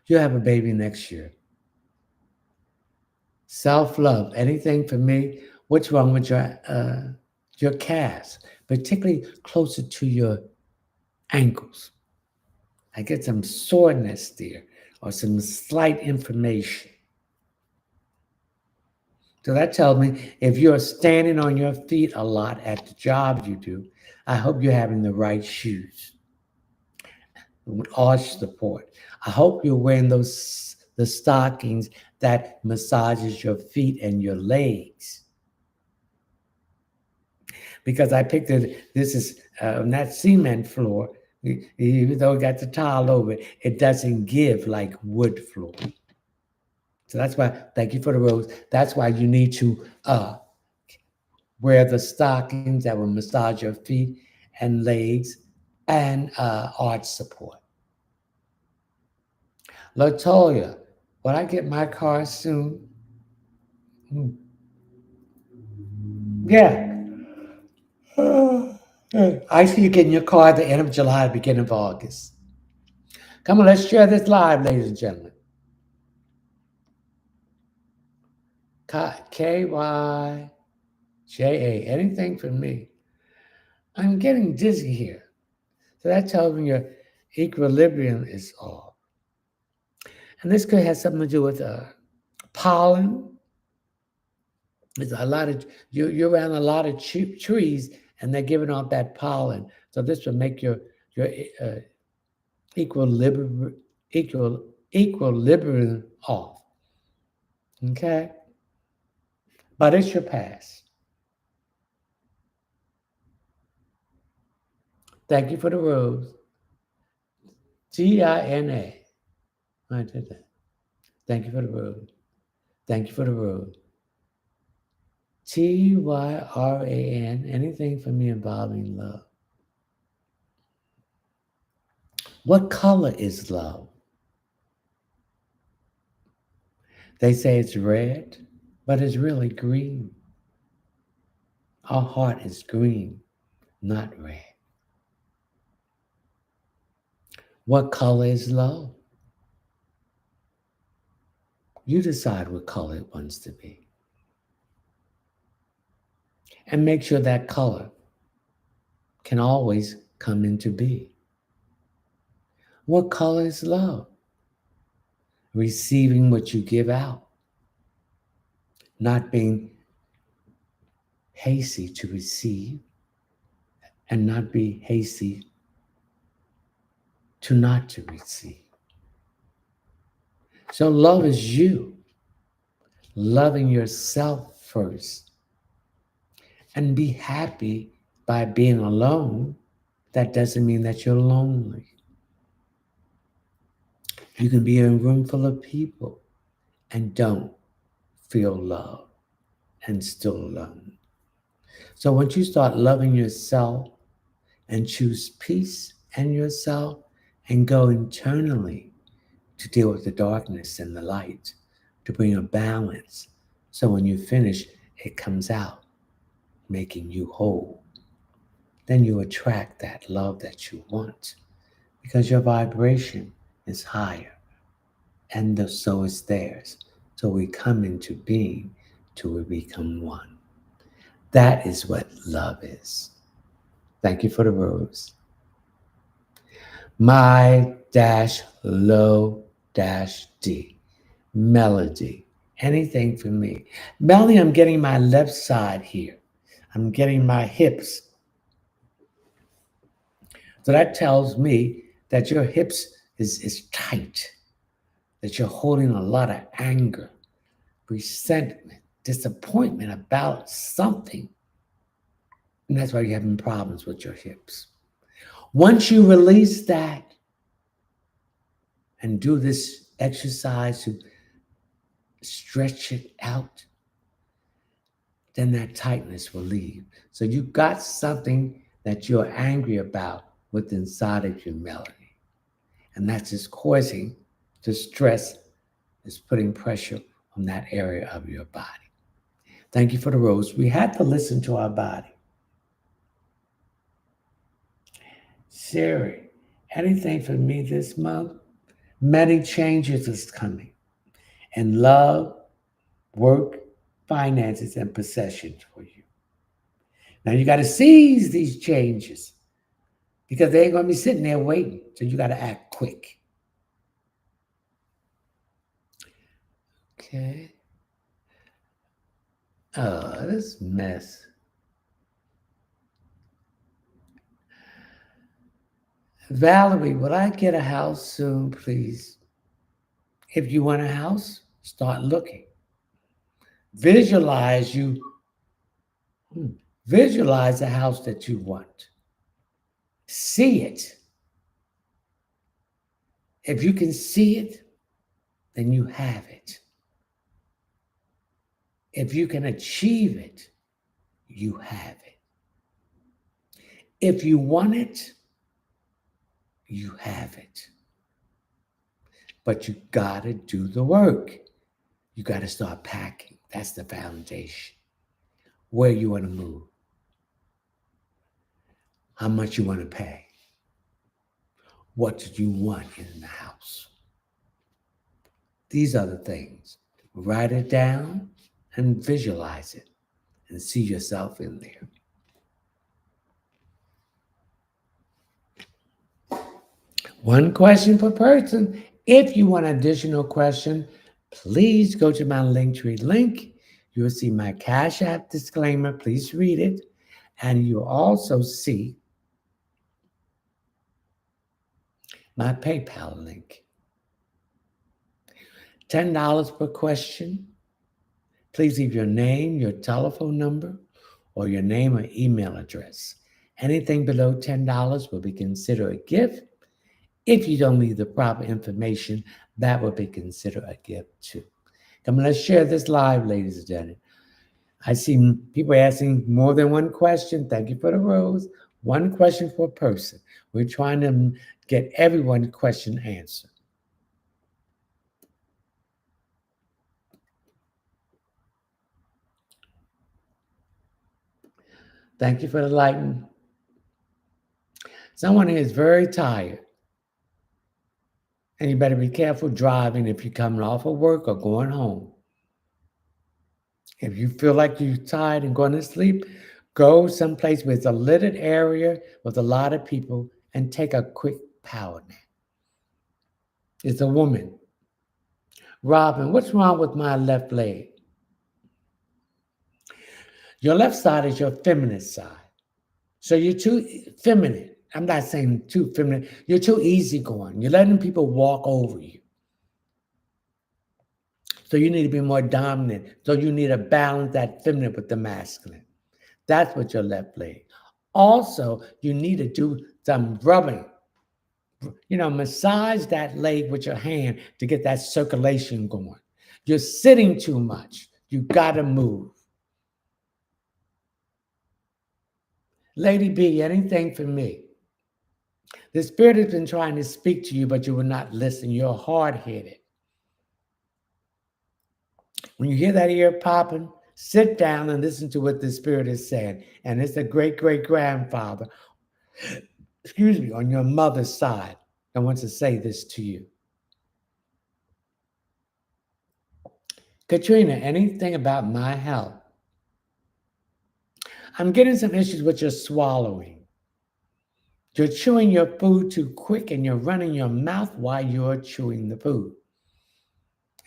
You'll have a baby next year. Self-love, anything for me? What's wrong with your cast? particularly closer to your ankles. I get some soreness there or some slight inflammation. So that tells me if you're standing on your feet a lot at the job you do, I hope you're having the right shoes with arch support. I hope you're wearing the stockings that massages your feet and your legs. Because I picked it, this is on that cement floor, even though it got the tile over it, it doesn't give like wood floor. So that's why, thank you for the rose. That's why you need to wear the stockings that will massage your feet and legs and arch support. Latoya, when I get my car soon, hmm, yeah. I see you getting your car at the end of July, beginning of August. Come on, let's share this live, ladies and gentlemen. KYJA, anything for me. I'm getting dizzy here. So that tells me your equilibrium is off. And this could have something to do with pollen. There's a lot of you're around a lot of trees, and they're giving off that pollen. So this will make your equilibrium equilibrium off. Okay, but it's your past. Thank you for the rose. GINA. I did that. Thank you for the rose. Thank you for the rose. TYRAN. Anything for me involving love. What color is love? They say it's red, but it's really green. Our heart is green, not red. What color is love? You decide what color it wants to be. And make sure that color can always come into being. What color is love? Receiving what you give out, not being hasty to receive and not be hasty to not to receive. So love is you loving yourself first and be happy by being alone. That doesn't mean that you're lonely. You can be in a room full of people and don't feel love and still alone. So once you start loving yourself and choose peace in yourself and go internally to deal with the darkness and the light, to bring a balance. So when you finish, it comes out, making you whole. Then you attract that love that you want because your vibration is higher and so is theirs. So we come into being till we become one. That is what love is. Thank you for the rose. My dash low dash D. Melody. Anything for me. Melody, I'm getting my left side here. I'm getting my hips. So that tells me that your hips is tight, that you're holding a lot of anger, resentment, disappointment about something. And that's why you're having problems with your hips. Once you release that and do this exercise to stretch it out, then that tightness will leave. So you've got something that you're angry about with inside of your melody. And that's just causing the stress, is putting pressure on that area of your body. Thank you for the rose. We had to listen to our body. Siri, anything for me this month? Many changes is coming in love, work, finances, and possessions for you. Now you got to seize these changes because they ain't going to be sitting there waiting. So you got to act quick. Okay. Oh, this mess. Valerie, will I get a house soon, please? If you want a house, start looking. Visualize you. Visualize the house that you want. See it. If you can see it, then you have it. If you can achieve it, you have it. If you want it, you have it. But you got to do the work. You got to start packing. That's the foundation. Where you want to move. How much you want to pay. What do you want in the house? These are the things. Write it down and visualize it and see yourself in there. One question per person. If you want an additional question, please go to my Linktree link. You will see my Cash App disclaimer. Please read it. And you'll also see my PayPal link. $10 per question. Please leave your name, your telephone number, or your name or email address. Anything below $10 will be considered a gift. If you don't leave the proper information, that will be considered a gift too. Come on, let's share this live, ladies and gentlemen. I see people asking more than one question. Thank you for the rose. One question per person. We're trying to get everyone's question answered. Thank you for the lighting. Someone here is very tired. And you better be careful driving if you're coming off of work or going home. If you feel like you're tired and going to sleep, go someplace with a lit area with a lot of people and take a quick power nap. It's a woman. Robin, what's wrong with my left leg? Your left side is your feminine side. So you're too feminine. I'm not saying too feminine. You're too easygoing. You're letting people walk over you. So you need to be more dominant. So you need to balance that feminine with the masculine. That's what your left leg. Also, you need to do some rubbing. Massage that leg with your hand to get that circulation going. You're sitting too much. You got to move. Lady B, anything for me? The Spirit has been trying to speak to you, but you will not listen. You're hard-headed. When you hear that ear popping, sit down and listen to what the Spirit is saying. And it's a great-great-grandfather, on your mother's side that wants to say this to you. Katrina, anything about my health? I'm getting some issues with your swallowing. You're chewing your food too quick and you're running your mouth while you're chewing the food.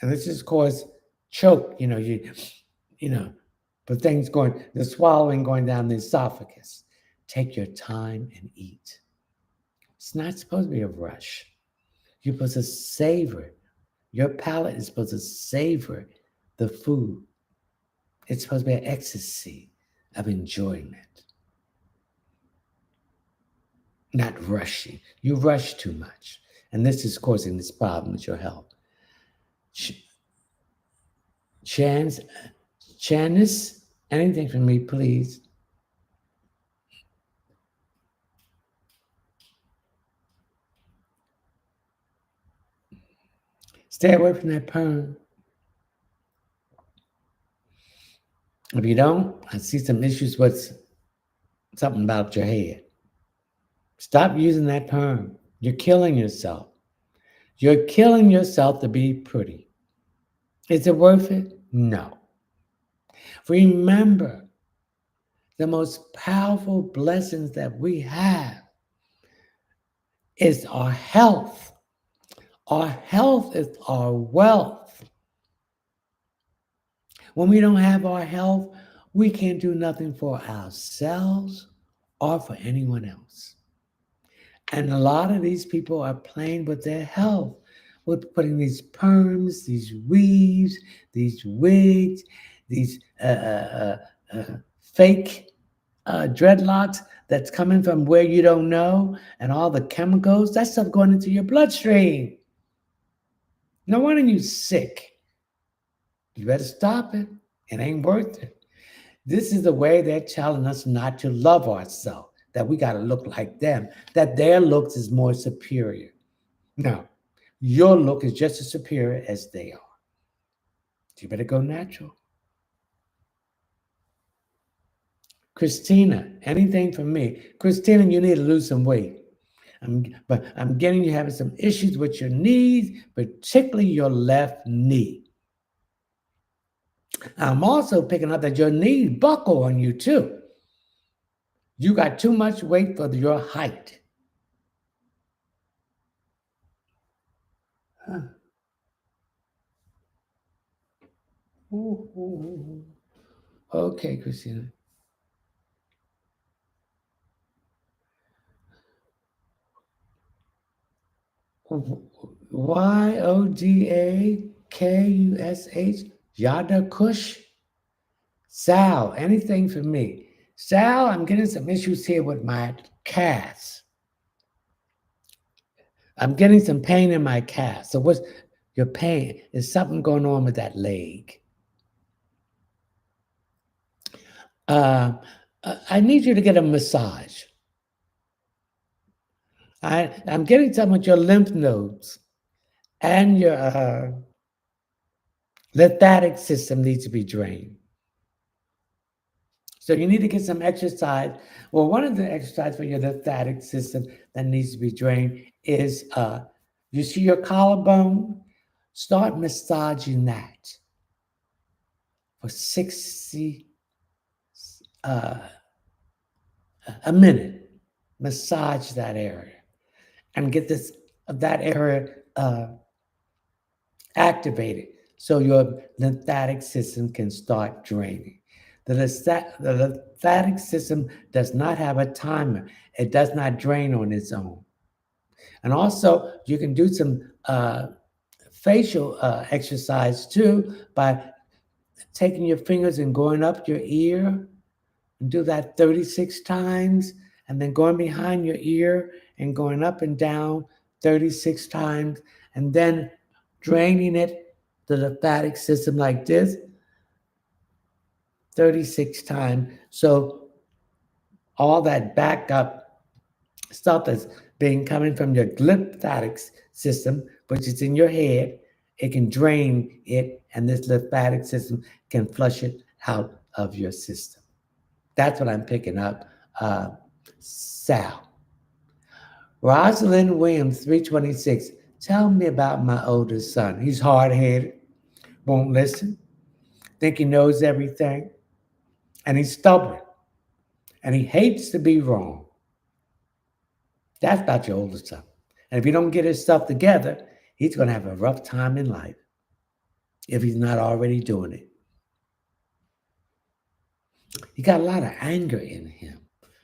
And this is cause choke, but things going, the swallowing going down the esophagus. Take your time and eat. It's not supposed to be a rush. You're supposed to savor. Your palate is supposed to savor the food. It's supposed to be an ecstasy of enjoyment. Not rushing. You rush too much. And this is causing this problem with your health. Janice, anything from me, please? Stay away from that perm. If you don't, I see some issues with something about your head. Stop using that perm. You're killing yourself. You're killing yourself to be pretty. Is it worth it? No. Remember, The most powerful blessings that we have is our health. Our health is our wealth. When we don't have our health, we can't do nothing for ourselves or for anyone else. And a lot of these people are playing with their health, with putting these perms, these weaves, these wigs, these fake dreadlocks that's coming from where you don't know, and all the chemicals, that stuff going into your bloodstream. No wonder you're sick. You better stop it. It ain't worth it. This is the way they're telling us not to love ourselves, that we got to look like them, that their looks is more superior. No, your look is just as superior as they are. So you better go natural. Christina, anything from me? Christina, you need to lose some weight. But I'm getting you having some issues with your knees, particularly your left knee. I'm also picking up that your knees buckle on you too. You got too much weight for your height. Huh. Ooh, ooh, ooh. Okay, Christina. Yodakush, Yada Kush. Sal, anything for me? Sal, I'm getting some issues here with my calves. I'm getting some pain in my calf. So what's your pain? Is something going on with that leg? Uh, I need you to get a massage. I'm getting some with your lymph nodes and your lymphatic system needs to be drained. So you need to get some exercise. Well, one of the exercises for your lymphatic system that needs to be drained is you see your collarbone? Start massaging that for 60 a minute. Massage that area and get that area activated so your lymphatic system can start draining. The lymphatic system does not have a timer. It does not drain on its own. And also, you can do some facial exercise too by taking your fingers and going up your ear and do that 36 times, and then going behind your ear and going up and down 36 times, and then draining it, the lymphatic system like this, 36 times. So all that backup stuff that's being coming from your lymphatic system, which is in your head, it can drain it, and this lymphatic system can flush it out of your system. That's what I'm picking up. Sal. Rosalind Williams, 326. Tell me about my oldest son. He's hard-headed, won't listen, think he knows everything, and he's stubborn, and he hates to be wrong. That's about your oldest son. And if you don't get his stuff together, he's going to have a rough time in life if he's not already doing it. He got a lot of anger in him.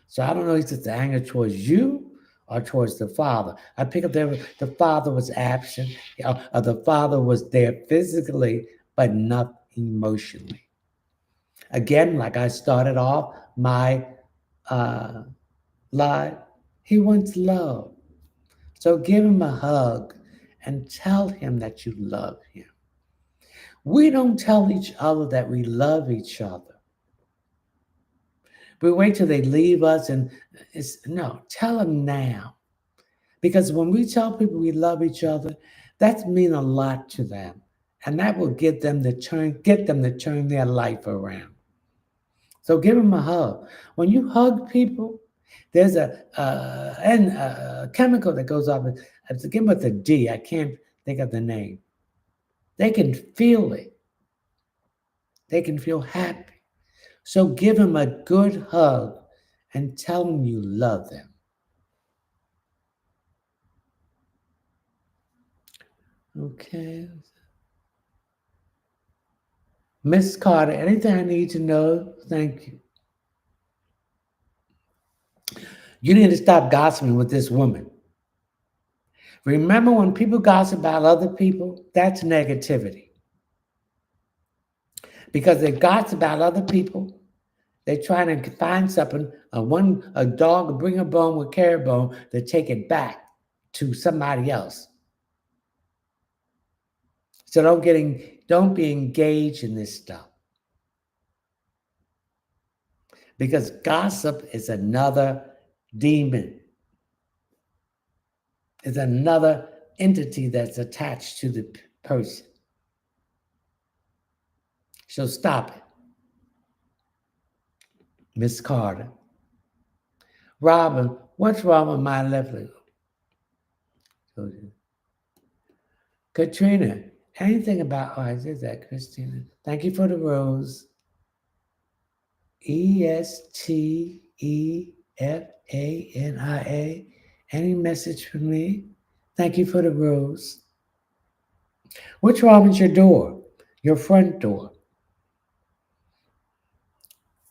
So I don't know if it's the anger towards you or towards the father. I pick up there, the father was absent, or the father was there physically, but not emotionally. Again, like I started off my live, he wants love. So give him a hug and tell him that you love him. We don't tell each other that we love each other. We wait till they leave us and no, tell them now. Because when we tell people we love each other, that means a lot to them. And that will get them to turn their life around. So give them a hug. When you hug people, there's a chemical that goes off. It's again with a D. I can't think of the name. They can feel it. They can feel happy. So give him a good hug and tell him you love them. Okay. Miss Carter, anything I need to know? Thank you. You need to stop gossiping with this woman. Remember when people gossip about other people? That's negativity. Because they gossip about other people. They're trying to find something. A dog will bring a bone, will carry a bone, they take it back to somebody else. So don't be engaged in this stuff. Because gossip is another demon. It's another entity that's attached to the person. So stop it. Miss Carter. Robin, what's wrong with my left leg? Katrina, anything about, oh, I did that, Christina. Thank you for the rose. Estefania. Any message for me? Thank you for the rose. What's wrong with your door? Your front door?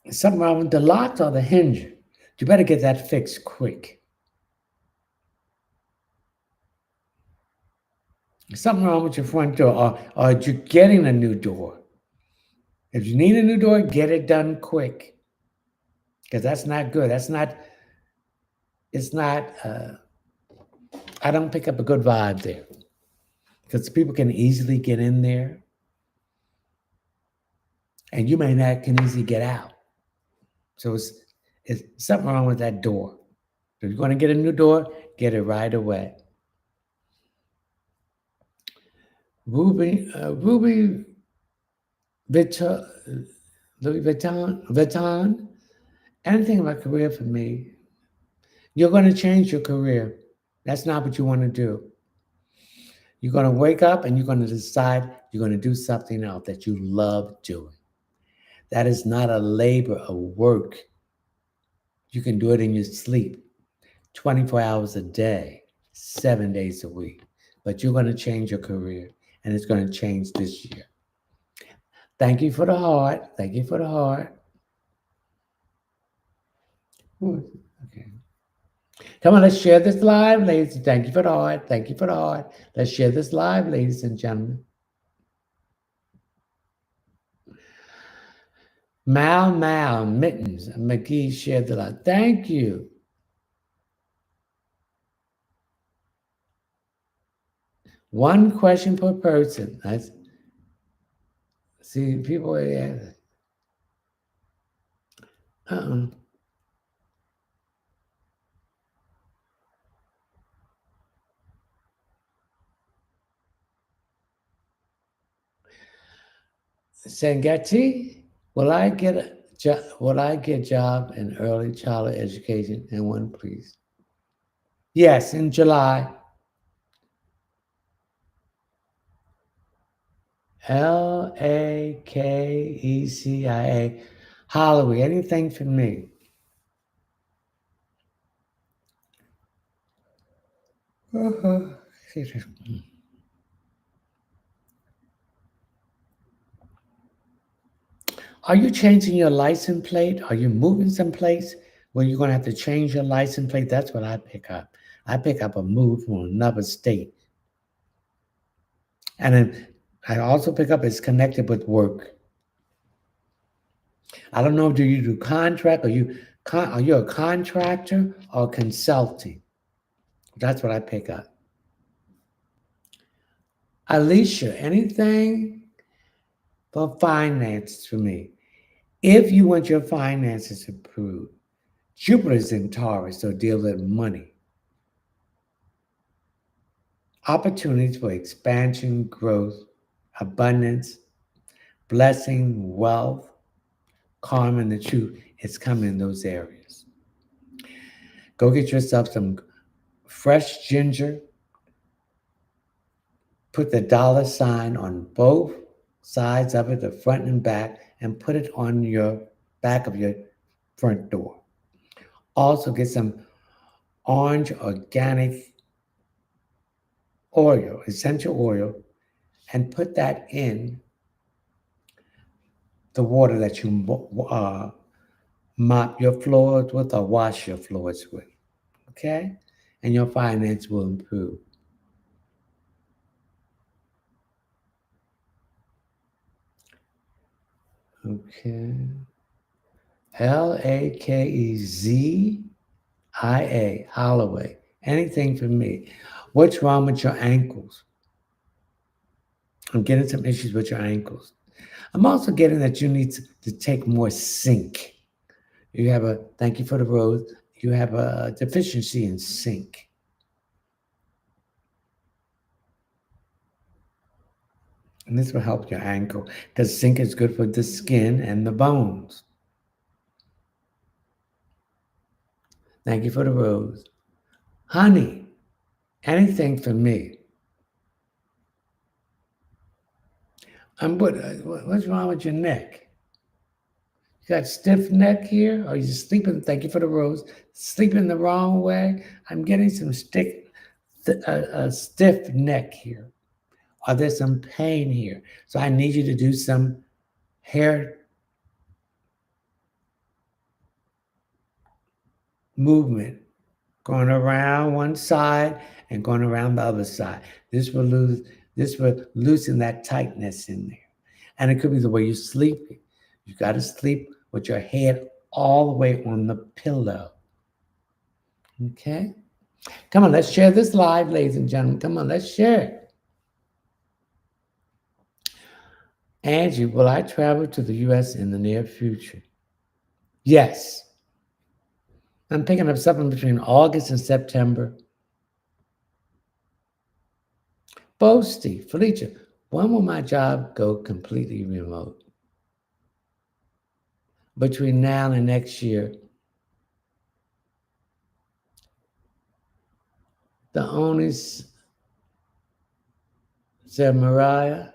Something wrong with the lock or the hinge? You better get that fixed quick. Something wrong with your front door, or you're getting a new door. If you need a new door, get it done quick. Because that's not good. It's not, I don't pick up a good vibe there. Because people can easily get in there. And you may not can easily get out. So it's something wrong with that door. If you're going to get a new door, get it right away. Ruby Louis Vuitton, anything about career for me, you're going to change your career. That's not what you want to do. You're going to wake up and you're going to decide you're going to do something else that you love doing. That is not a labor of work. You can do it in your sleep, 24 hours a day, 7 days a week. But you're going to change your career, and it's going to change this year. Thank you for the heart. Thank you for the heart. Okay. Come on, let's share this live, ladies. Thank you for the heart. Thank you for the heart. Let's share this live, ladies and gentlemen. Mal, Mittens, McGee shared the live. Thank you. One question per person. That's, see, people, yeah. Sangati, will I get a job in early childhood education in one, please? Yes, in July. LAKECIA. Holloway, anything for me? Are you changing your license plate? Are you moving someplace where you're going to have to change your license plate? That's what I pick up. I pick up a move from another state. And then I also pick up it's connected with work. I don't know, do you do contract? Are you a contractor or consulting? That's what I pick up. Alicia, anything for finance for me? If you want your finances improved, Jupiter's in Taurus, so deal with money. Opportunities for expansion, growth, abundance, blessing, wealth, karma, and the truth is coming in those areas. Go get yourself some fresh ginger. Put the $sign on both sides of it, the front and back, and put it on your back of your front door. Also, get some orange organic oil, essential oil, and put that in the water that you mop your floors with or wash your floors with. Okay? And your finance will improve. Okay. Lakezia, Holloway. Anything for me. What's wrong with your ankles? I'm getting some issues with your ankles. I'm also getting that you need to take more zinc. You have a, thank you for the rose, you have a deficiency in zinc. And this will help your ankle because zinc is good for the skin and the bones. Thank you for the rose. Honey, anything for me. What's wrong with your neck? You got stiff neck here? Are you sleeping? Thank you for the rose. Sleeping the wrong way? I'm getting some stiff neck here. Are there some pain here? So I need you to do some hair movement, going around one side and going around the other side. This will loosen that tightness in there. And it could be the way you're sleeping. You got to sleep with your head all the way on the pillow. Okay? Come on, let's share this live, ladies and gentlemen. Come on, let's share it. Angie, will I travel to the U.S. in the near future? Yes. I'm picking up something between August and September. Boasty, Felicia, when will my job go completely remote? Between now and next year. The owners said, Mariah,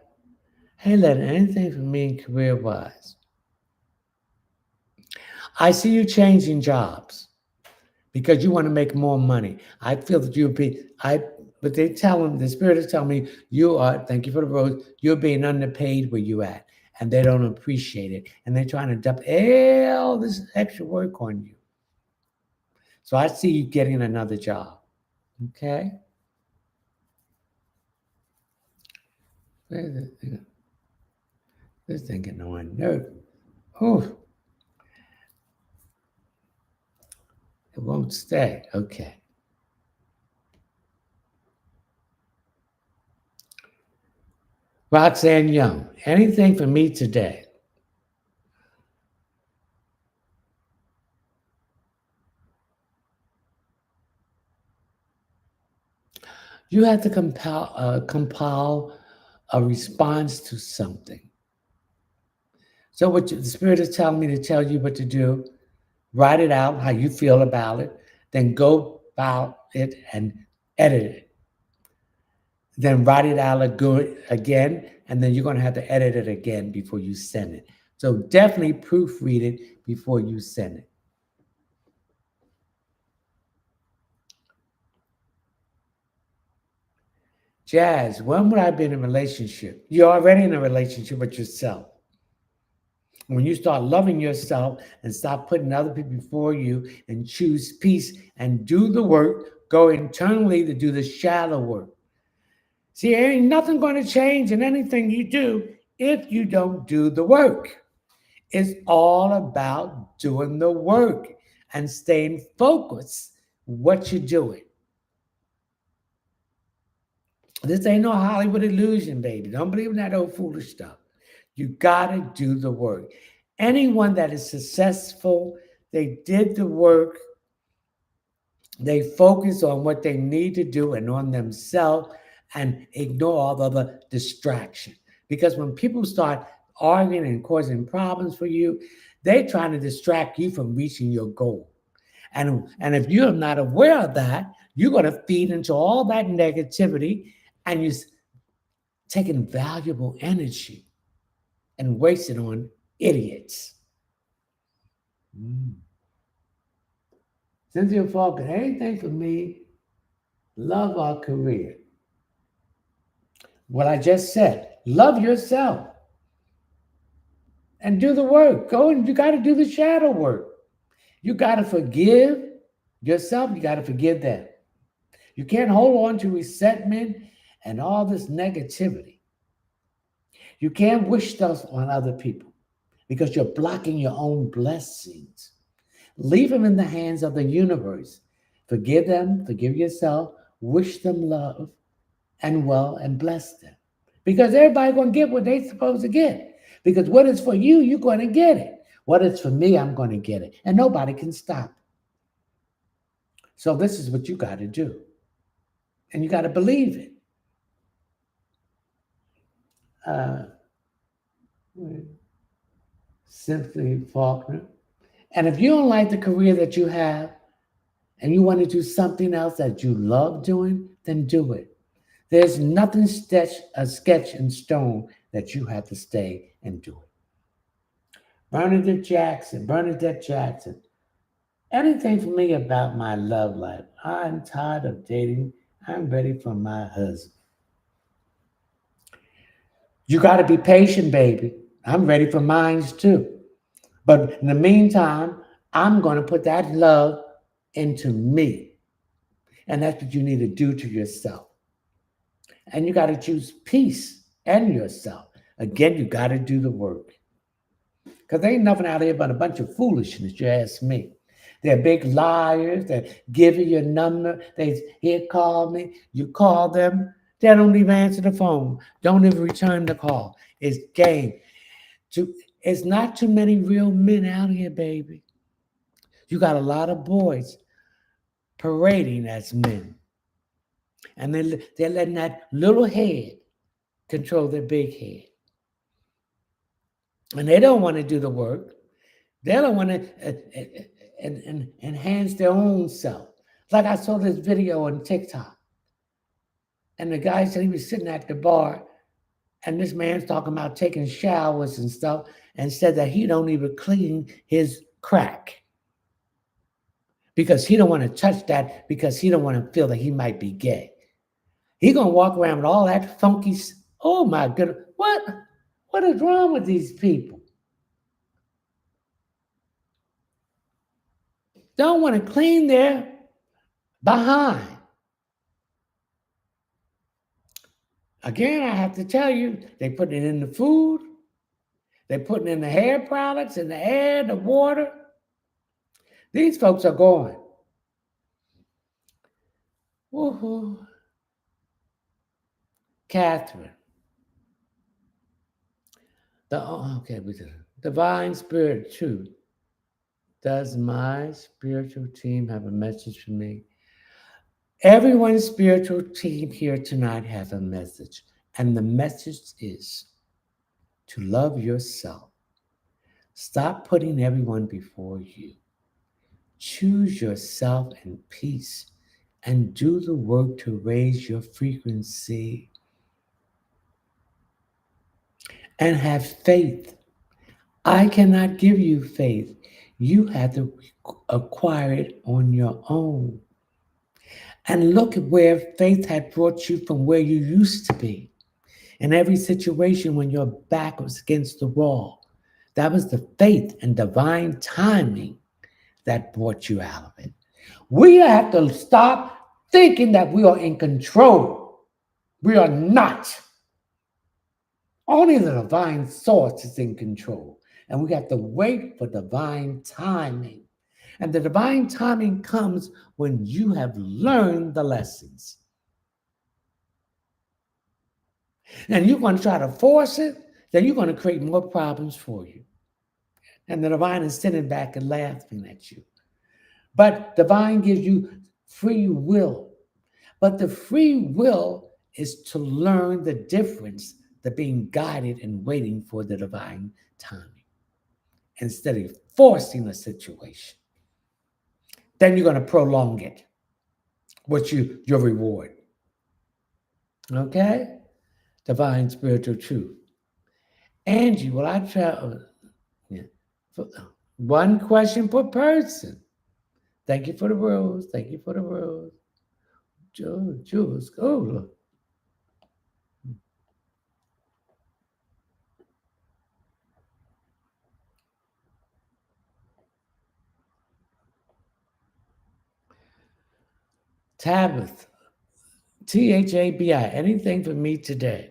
hey, let anything for me career-wise. I see you changing jobs because you want to make more money. I feel that but they tell them, the spirit is telling me, you are, thank you for the rose, you're being underpaid where you at. And they don't appreciate it. And they're trying to dump all this extra work on you. So I see you getting another job. Okay? This thing getting on nerve. Oh, it won't stay. Okay. Roxanne Young, anything for me today? You have to compile a response to something. So what the spirit is telling me to tell you what to do, write it out, how you feel about it, then go about it and edit it. Then write it out again, and then you're going to have to edit it again before you send it. So definitely proofread it before you send it. Jazz, when would I be in a relationship? You're already in a relationship with yourself. When you start loving yourself and stop putting other people before you and choose peace and do the work, go internally to do the shallow work. See, ain't nothing going to change in anything you do if you don't do the work. It's all about doing the work and staying focused what you're doing. This ain't no Hollywood illusion, baby. Don't believe in that old foolish stuff. You got to do the work. Anyone that is successful, they did the work, they focus on what they need to do and on themselves and ignore all the other distraction. Because when people start arguing and causing problems for you, they're trying to distract you from reaching your goal. And if you're not aware of that, you're going to feed into all that negativity and you're taking valuable energy and waste it on idiots. Mm. Cynthia Falcon, anything for me, love our career. What I just said, love yourself and do the work. Go and you got to do the shadow work. You got to forgive yourself. You got to forgive them. You can't hold on to resentment and all this negativity. You can't wish those on other people because you're blocking your own blessings. Leave them in the hands of the universe. Forgive them, forgive yourself, wish them love and well and bless them. Because everybody's going to get what they're supposed to get. Because what is for you, you're going to get it. What is for me, I'm going to get it. And nobody can stop. So this is what you got to do. And you got to believe it. Uh, Cynthia Faulkner. And if you don't like the career that you have and you want to do something else that you love doing, then do it. There's nothing sketch in stone that you have to stay and do it. Bernadette Jackson. Anything for me about my love life. I'm tired of dating. I'm ready for my husband. You got to be patient, baby. I'm ready for mine too. But in the meantime, I'm going to put that love into me. And that's what you need to do to yourself. And you got to choose peace and yourself. Again, you got to do the work. Because there ain't nothing out here but a bunch of foolishness, you ask me. They're big liars. They give you your number. They here call me. You call them. They don't even answer the phone. Don't even return the call. It's game. It's not too many real men out here, baby. You got a lot of boys parading as men. And they're letting that little head control their big head. And they don't want to do the work. They don't want to enhance their own self. Like I saw this video on TikTok, and the guy said he was sitting at the bar, and this man's talking about taking showers and stuff, and said that he don't even clean his crack because he don't want to touch that because he don't want to feel that he might be gay. He gonna walk around with all that funky. Oh my goodness, what? What is wrong with these people? Don't want to clean their behind. Again, I have to tell you, they put it in the food, they put it in the hair products, in the air, the water. These folks are going. Woohoo. Catherine. Divine Spirit Truth. Does my spiritual team have a message for me? Everyone's spiritual team here tonight has a message, and the message is to love yourself. Stop putting everyone before you. Choose yourself and peace and do the work to raise your frequency and have faith. I cannot give you faith. You have to acquire it on your own. And look at where faith had brought you from where you used to be. In every situation when your back was against the wall, that was the faith and divine timing that brought you out of it. We have to stop thinking that we are in control. We are not. Only the divine source is in control. And we have to wait for divine timing. And the divine timing comes when you have learned the lessons. And you're going to try to force it, then you're going to create more problems for you. And the divine is sitting back and laughing at you. But divine gives you free will. But the free will is to learn the difference, the being guided and waiting for the divine timing instead of forcing a situation. Then you're going to prolong it. What's your reward? Okay? Divine spiritual truth. Angie, well, I travel. Yeah. One question per person. Thank you for the rules. Thank you for the rules. Jules, oh, Tabitha, THABI, anything for me today?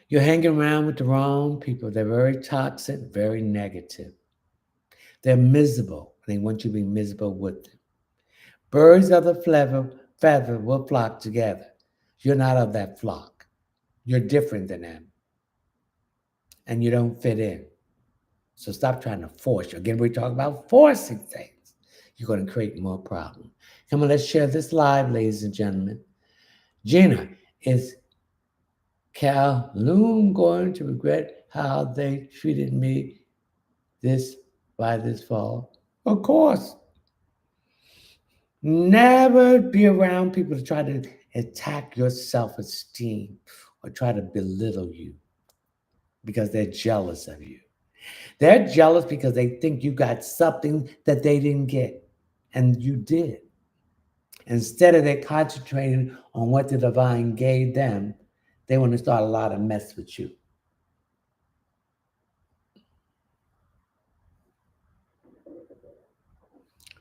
You're hanging around with the wrong people. They're very toxic, very negative. They're miserable. They want you to be miserable with them. Birds of the feather will flock together. You're not of that flock. You're different than them, and you don't fit in. So stop trying to force. Again, we talk about forcing things. You're going to create more problems. Come on, let's share this live, ladies and gentlemen. Gina, is Kowloon going to regret how they treated me this this fall? Of course. Never be around people to try to attack your self-esteem or try to belittle you because they're jealous of you. They're jealous because they think you got something that they didn't get, and you did. Instead of they concentrating on what the divine gave them, they want to start a lot of mess with you.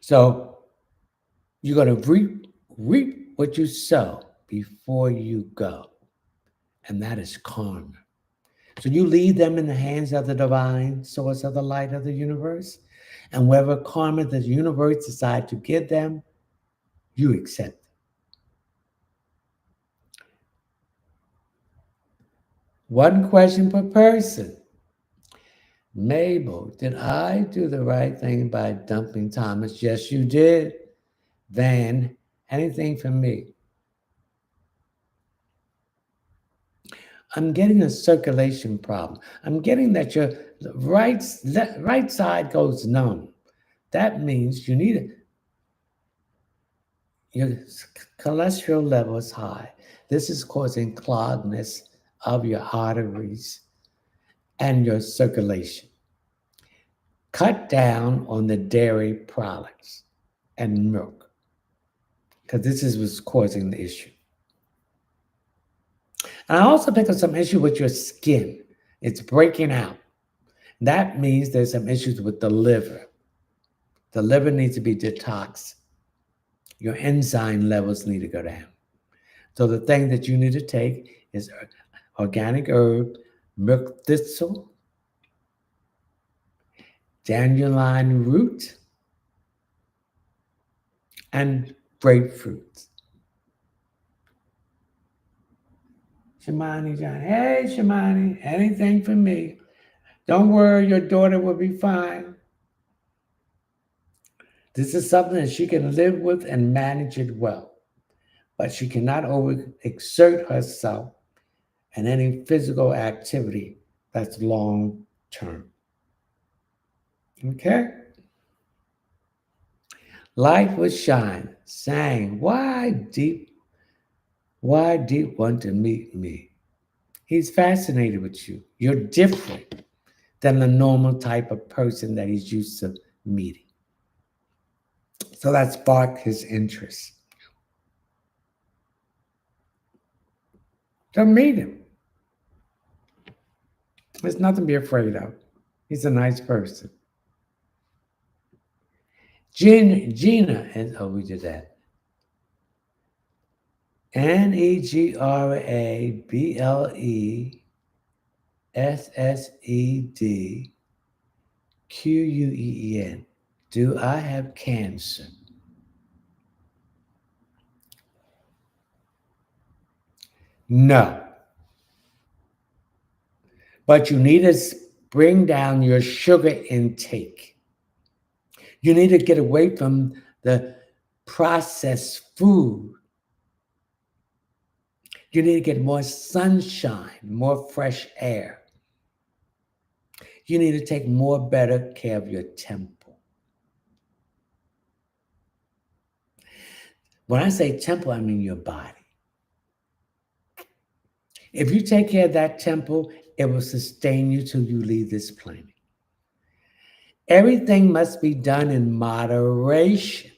So you're going to reap what you sow before you go, and that is karma. So you leave them in the hands of the divine source of the light of the universe, and whatever karma the universe decides to give them, you accept it. One question per person. Mabel, did I do the right thing by dumping Thomas? Yes, you did. Van, anything for me? I'm getting a circulation problem. I'm getting that your right side goes numb. That means you need your cholesterol level is high. This is causing cloggedness of your arteries and your circulation. Cut down on the dairy products and milk because this is what's causing the issue. And I also pick up some issue with your skin. It's breaking out. That means there's some issues with the liver. The liver needs to be detoxed. Your enzyme levels need to go down. So the thing that you need to take is organic herb, milk thistle, dandelion root, and grapefruit. Shamani John, hey Shamani, anything for me? Don't worry, your daughter will be fine. This is something that she can live with and manage it well, but she cannot overexert herself in any physical activity that's long term. Okay? Light will shine, saying, why deep want to meet me? He's fascinated with you. You're different than the normal type of person that he's used to meeting. So that sparked his interest. So meet him. There's nothing to be afraid of. He's a nice person. Gina, and oh, we did that. NEGRABLESSEDQUEEN. Do I have cancer? No. But you need to bring down your sugar intake. You need to get away from the processed food. You need to get more sunshine, more fresh air. You need to take more better care of your temple. When I say temple, I mean your body. If you take care of that temple, it will sustain you till you leave this planet. Everything must be done in moderation.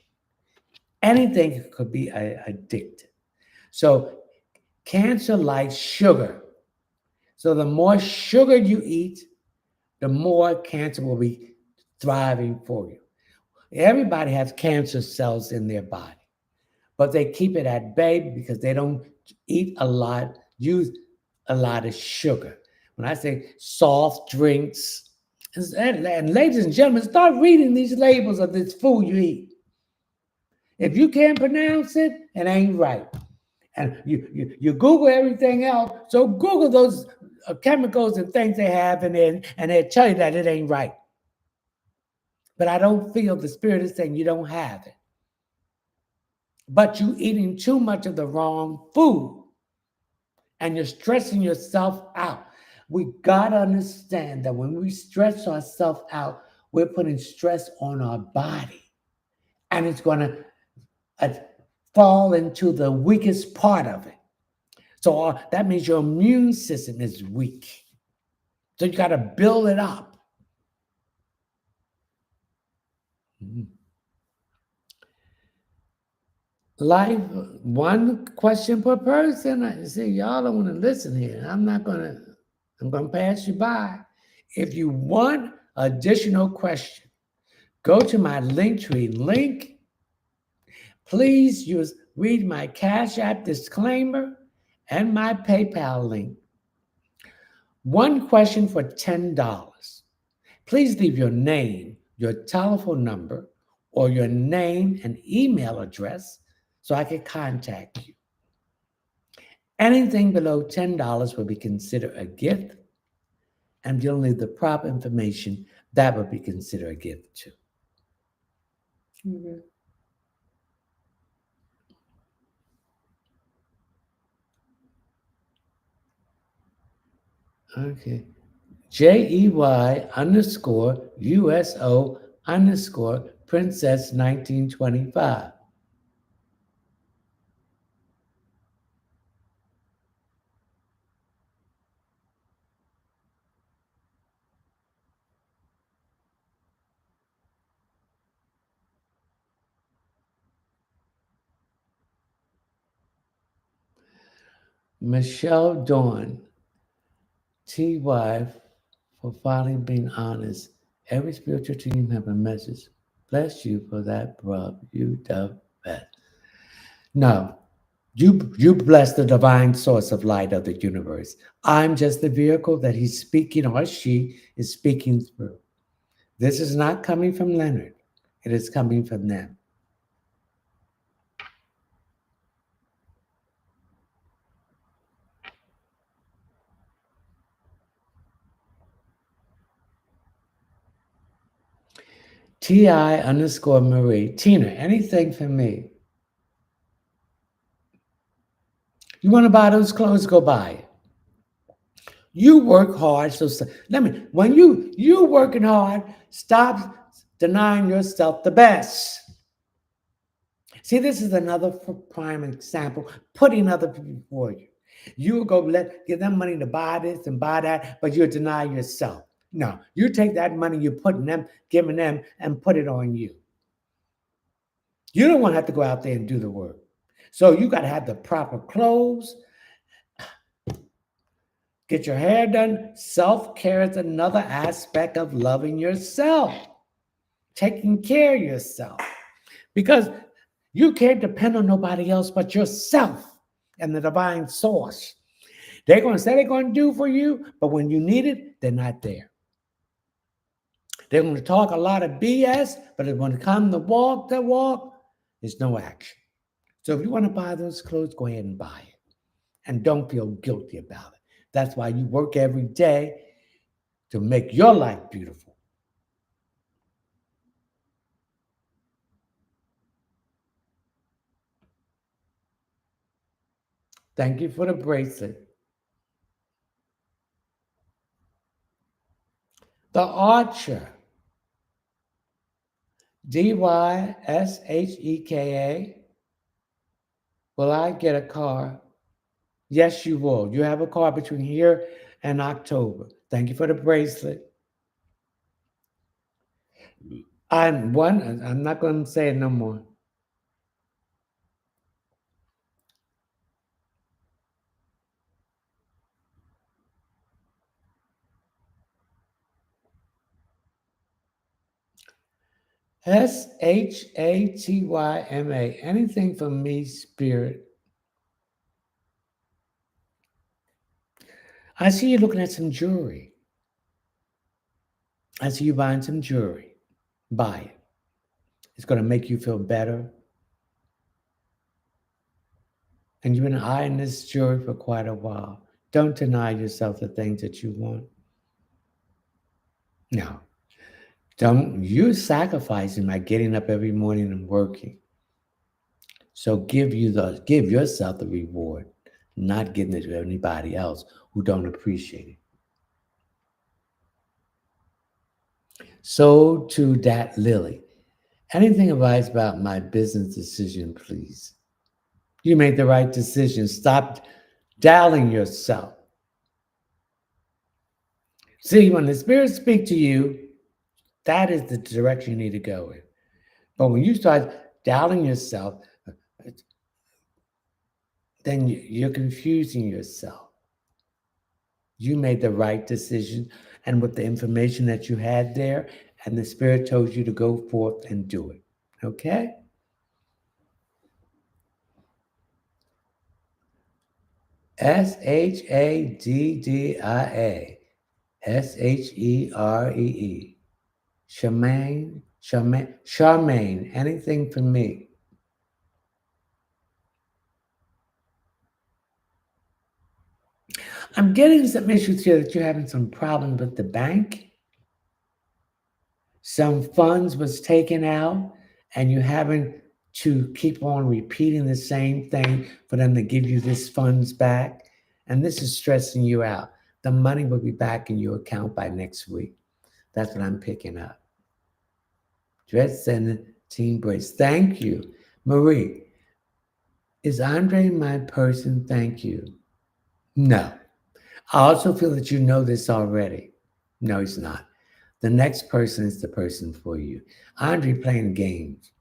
Anything could be addictive. So cancer likes sugar. So the more sugar you eat, the more cancer will be thriving for you. Everybody has cancer cells in their body, but they keep it at bay because they don't eat a lot, use a lot of sugar. When I say soft drinks, and ladies and gentlemen, start reading these labels of this food you eat. If you can't pronounce it, it ain't right. And you Google everything else, so Google those chemicals and things they have in it, and they'll tell you that it ain't right. But I don't feel the spirit is saying you don't have it. But you eating too much of the wrong food and you're stressing yourself out. We got to understand that when we stress ourselves out, we're putting stress on our body and it's going to fall into the weakest part of it. So that means your immune system is weak. So you got to build it up. Life, one question per person. I see y'all don't want to listen here. I'm going to pass you by. If you want additional question, go to my Linktree link. Please read my Cash App disclaimer and my PayPal link. One question for $10. Please leave your name, your telephone number, or your name and email address so I can contact you. Anything below $10 will be considered a gift, and if you don't leave the proper information, that would be considered a gift too. Okay. Okay. JEY_USO_Princess 1925. Michelle Dawn, TY, for finally being honest. Every spiritual team have a message. Bless you for that, bro. You the best. No, you bless the divine source of light of the universe. I'm just the vehicle that he's speaking or she is speaking through. This is not coming from Leonard. It is coming from them. TI_Marie. Tina, anything for me? You want to buy those clothes? Go buy it. You work hard. So when you working hard, stop denying yourself the best. See, this is another prime example, putting other people before you. You go give them money to buy this and buy that, but you deny yourself. No, you take that money you're putting them, giving them, and put it on you. You don't want to have to go out there and do the work. So you got to have the proper clothes. Get your hair done. Self-care is another aspect of loving yourself, taking care of yourself. Because you can't depend on nobody else but yourself and the divine source. They're going to say they're going to do for you, but when you need it, they're not there. They're going to talk a lot of BS, but when it comes to walk the walk, there's no action. So if you want to buy those clothes, go ahead and buy it. And don't feel guilty about it. That's why you work every day to make your life beautiful. Thank you for the bracelet. The Archer. DYSHEKA. Will I get a car? Yes, you will. You have a car between here and October. Thank you for the bracelet. I'm not going to say it no more. Shatyma. Anything from me, spirit. I see you looking at some jewelry. I see you buying some jewelry. Buy it. It's going to make you feel better. And you've been eyeing this jewelry for quite a while. Don't deny yourself the things that you want. No. Don't you sacrificing by getting up every morning and working. So give yourself the reward, not giving it to anybody else who don't appreciate it. So to that Lily. Anything advice about my business decision, please? You made the right decision. Stop doubting yourself. See, when the spirits speak to you, that is the direction you need to go in. But when you start doubting yourself, then you're confusing yourself. You made the right decision, and with the information that you had there, and the spirit told you to go forth and do it. Okay? Shaddie. Charmaine, anything for me? I'm getting some issues here that you're having some problems with the bank. Some funds was taken out, and you're having to keep on repeating the same thing for them to give you this funds back. And this is stressing you out. The money will be back in your account by next week. That's what I'm picking up. Dress and Team Brace. Thank you. Marie, is Andre my person? Thank you. No. I also feel that you know this already. No, he's not. The next person is the person for you. Andre playing games.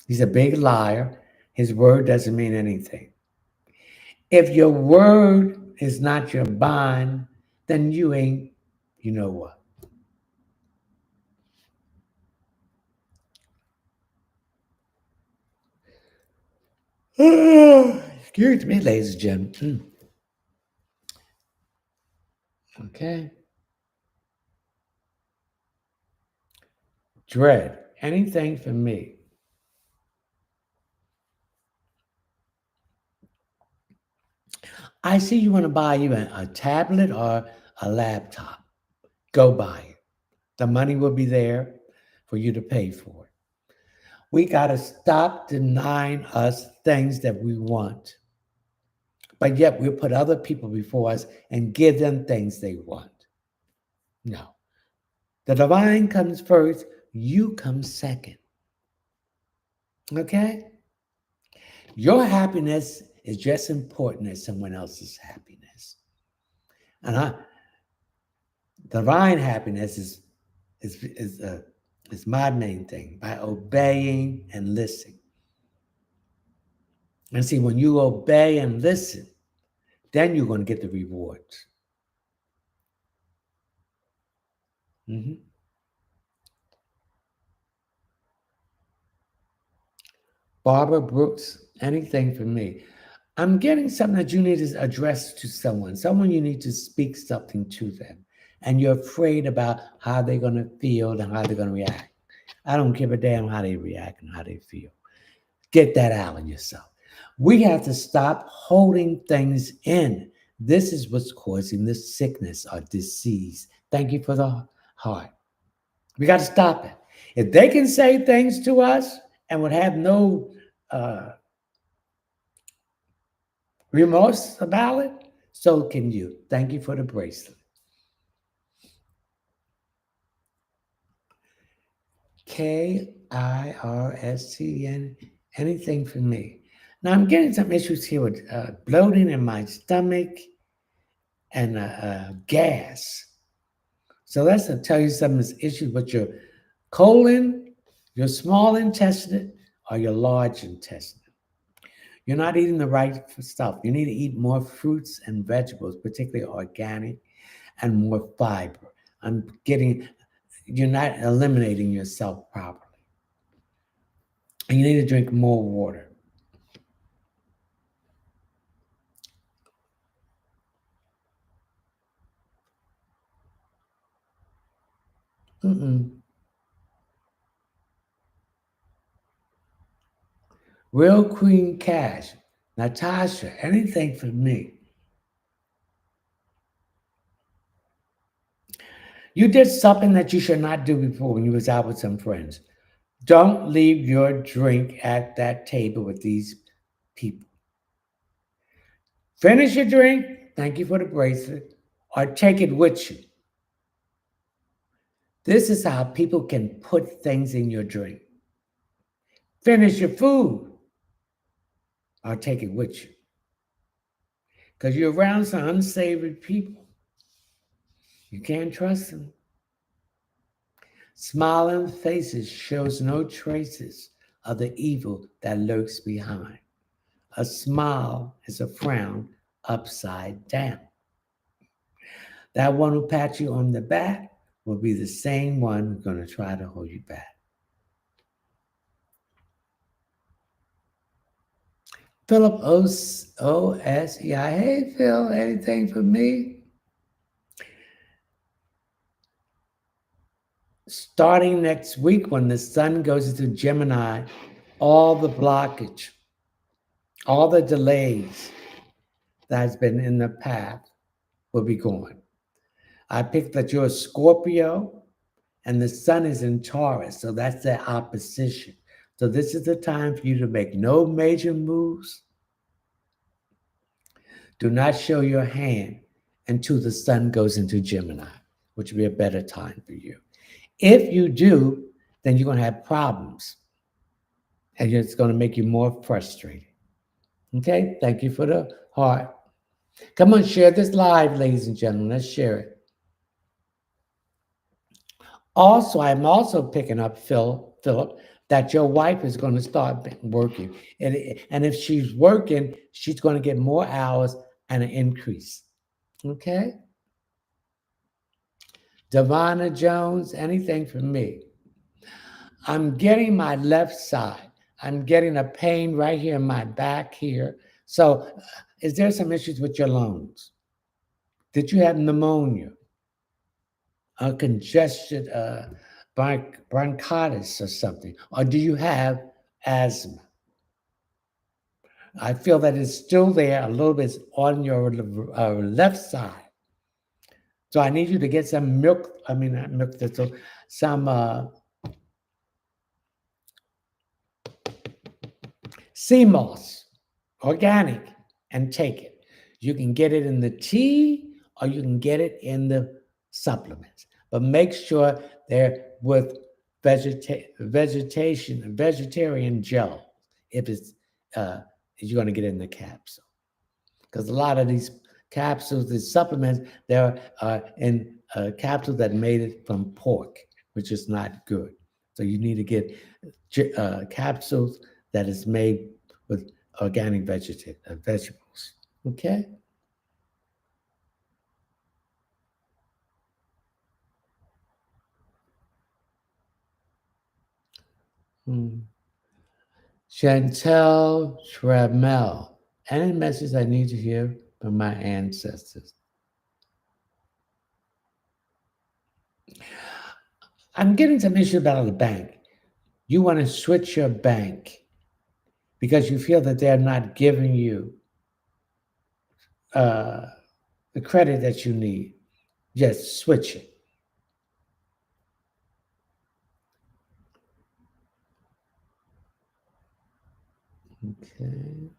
He's a big liar. His word doesn't mean anything. If your word is not your bond, then you ain't, you know what. Excuse me, ladies and gentlemen. Okay. Dread. Anything for me. I see you want to buy even a tablet or a laptop. Go buy it. The money will be there for you to pay for it. We got to stop denying us things that we want. But yet we'll put other people before us and give them things they want. No. The divine comes first, you come second. Okay? Your happiness is just important as someone else's happiness. And divine happiness is my main thing by obeying and listening. And see, when you obey and listen, then you're going to get the rewards. Mm-hmm. Barbara Brooks, anything for me. I'm getting something that you need to address to someone you need to speak something to them. And you're afraid about how they're going to feel and how they're going to react. I don't give a damn how they react and how they feel. Get that out of yourself. We have to stop holding things in. This is what's causing this sickness or disease. Thank you for the heart. We got to stop it. If they can say things to us and would have no remorse about it, so can you. Thank you for the bracelet. KIRSTN, anything for me. Now I'm getting some issues here with bloating in my stomach and gas. So that's to tell you some issues with your Colon, your small intestine, or your large intestine. You're not eating the right stuff. You need to eat more fruits and vegetables, particularly organic, and more fiber. I'm getting, you're not eliminating yourself properly. And you need to drink more water. Mm-mm. Real Queen Cash, Natasha, anything for me. You did something that you should not do before when you was out with some friends. Don't leave your drink at that table with these people. Finish your drink. Thank you for the bracelet. Or take it with you. This is how people can put things in your drink. Finish your food. Or take it with you. Because you're around some unsavory people. You can't trust them. Smiling faces shows no traces of the evil that lurks behind. A smile is a frown upside down. That one who pats you on the back will be the same one who's going to try to hold you back. Philip OSEI. Hey, Phil, anything for me? Starting next week, when the sun goes into Gemini, all the blockage, all the delays that has been in the path will be gone. I picked that you're a Scorpio and the sun is in Taurus, so that's their opposition. So this is the time for you to make no major moves. Do not show your hand until the sun goes into Gemini, which will be a better time for you. If you do, then you're going to have problems and it's going to make you more frustrated. Okay, thank you for the heart. Come on, share this live, ladies and gentlemen. Let's share it. Also, I'm also picking up, Philip, that your wife is going to start working. And if she's working, she's going to get more hours and an increase. Okay? Devonna Jones, anything from me? I'm getting my left side. I'm getting a pain right here in my back here. So, is there some issues with your lungs? Did you have pneumonia? A congested bronchitis or something? Or do you have asthma? I feel that it's still there a little bit on your left side. So I need you to get some milk, not milk, some sea moss, organic, and take it. You can get it in the tea or you can get it in the supplements. But make sure they're with vegetarian gel if it's you're going to get it in the capsule. Because a lot of these capsules, these supplements, they're in capsules that made it from pork, which is not good. So you need to get capsules that is made with organic vegetables. Okay? Chantel Tramel. Any message I need to hear from my ancestors? I'm getting some issue about the bank. You want to switch your bank because you feel that they're not giving you the credit that you need. Just switch it. Okay.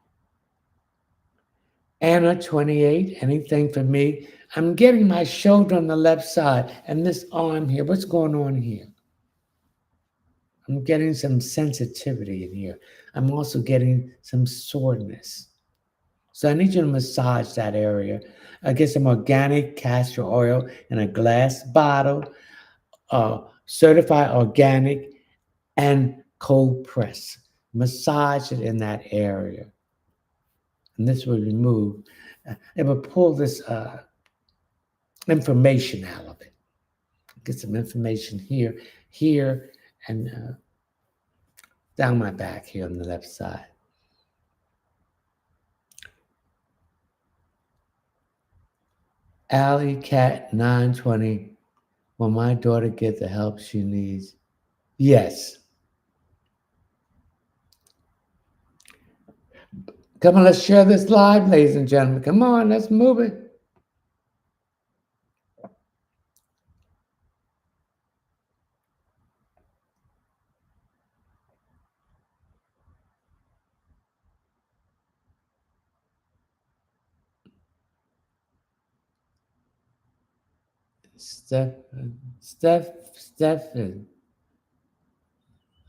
Anna, 28, anything for me? I'm getting my shoulder on the left side and this arm here. What's going on here? I'm getting some sensitivity in here. I'm also getting some soreness. So I need you to massage that area. I get some organic castor oil in a glass bottle. certified organic, and cold press. Massage it in that area. And this will remove, it will pull this information out of it. Get some information here, here, and down my back here on the left side. Alley Cat 920. Will my daughter get the help she needs? Yes. Come on, let's share this live, ladies and gentlemen. Come on, let's move it.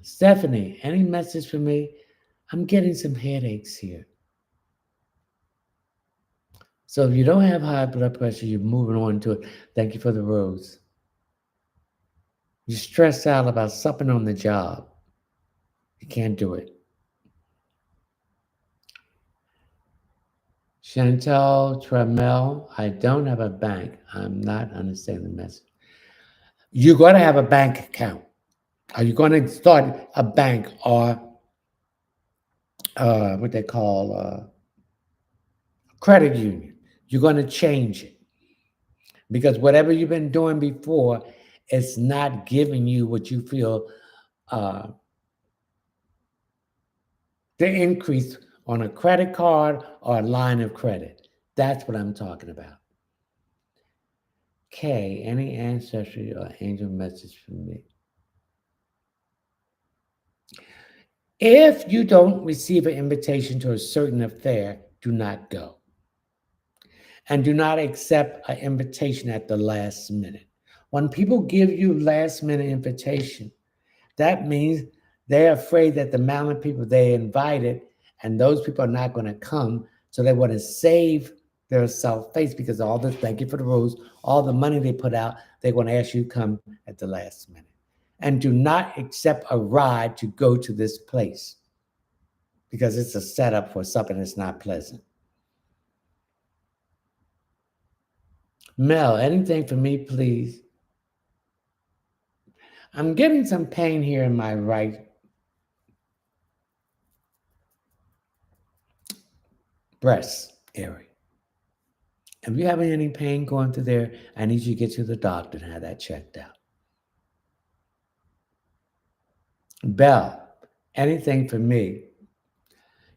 Stephanie, any message for me? I'm getting some headaches here. So if you don't have high blood pressure, you're moving on to it. Thank you for the rose. You're stressed out about something on the job. You can't do it. Chantal Tremel, I don't have a bank. I'm not understanding the message. You're going to have a bank account. Are you going to start a bank or what they call credit union? You're going to change it because whatever you've been doing before, it's not giving you what you feel the increase on a credit card or a line of credit. That's what I'm talking about. K, any ancestry or angel message from me? If you don't receive an invitation to a certain affair, do not go. And do not accept an invitation at the last minute. When people give you last minute invitation, that means they're afraid that the amount of people they invited and those people are not going to come. So they want to save their self face because all this, thank you for the rose, all the money they put out, they're going to ask you to come at the last minute. And do not accept a ride to go to this place because it's a setup for something that's not pleasant. Mel, anything for me, please? I'm getting some pain here in my right breast area. If you're having any pain going through there, I need you to get to the doctor and have that checked out. Bell, anything for me?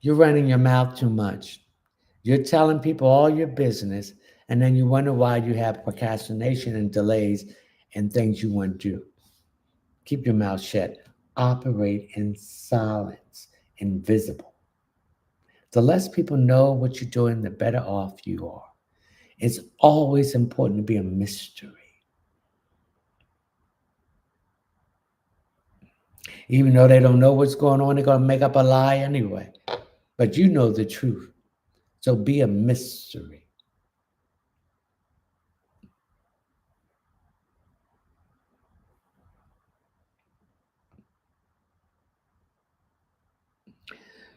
You're running your mouth too much. You're telling people all your business, and then you wonder why you have procrastination and delays and things you want to do. Keep your mouth shut. Operate in silence, invisible. The less people know what you're doing, the better off you are. It's always important to be a mystery. Even though they don't know what's going on, they're going to make up a lie anyway. But you know the truth. So be a mystery.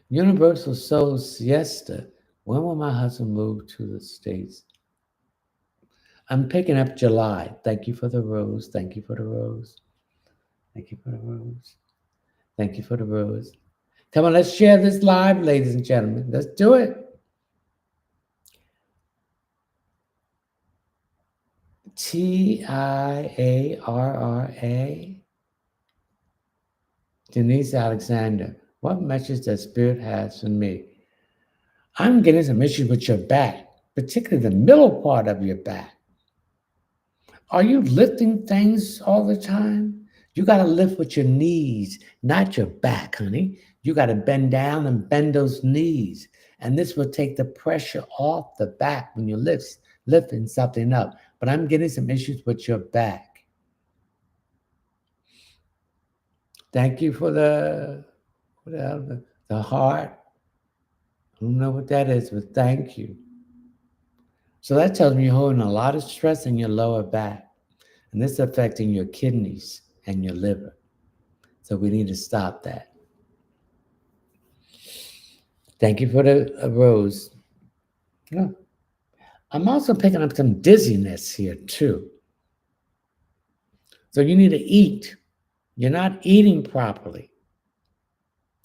Universal Soul Siesta. When will my husband move to the States? I'm picking up July. Thank you for the rose. Thank you for the rose. Thank you for the rose. Thank you for the rose. Come on, let's share this live, ladies and gentlemen. Let's do it. Tiarra. Denise Alexander. What message does Spirit has for me? I'm getting some issues with your back, particularly the middle part of your back. Are you lifting things all the time? You got to lift with your knees, not your back, honey. You got to bend down and bend those knees. And this will take the pressure off the back when you're lifting something up. But I'm getting some issues with your back. Thank you for the heart. I don't know what that is, but thank you. So that tells me you're holding a lot of stress in your lower back. And this is affecting your kidneys. and your liver. So we need to stop that. Thank you for the rose. Yeah. I'm also picking up some dizziness here too. So you need to eat. You're not eating properly.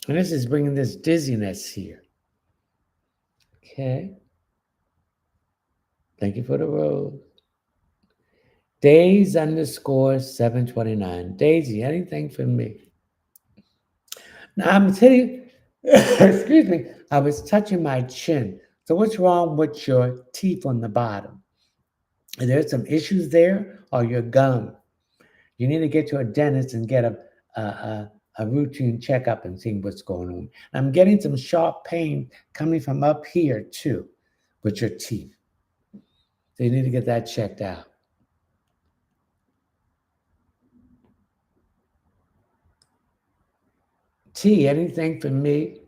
And this is bringing this dizziness here. Okay. Thank you for the rose. Days underscore 729. Daisy, anything for me? Now I'm telling you, excuse me, I was touching my chin. So what's wrong with your teeth on the bottom? Are there some issues there or your gum? You need to get to a dentist and get a routine checkup and see what's going on. I'm getting some sharp pain coming from up here too with your teeth. So you need to get that checked out. T, anything for me?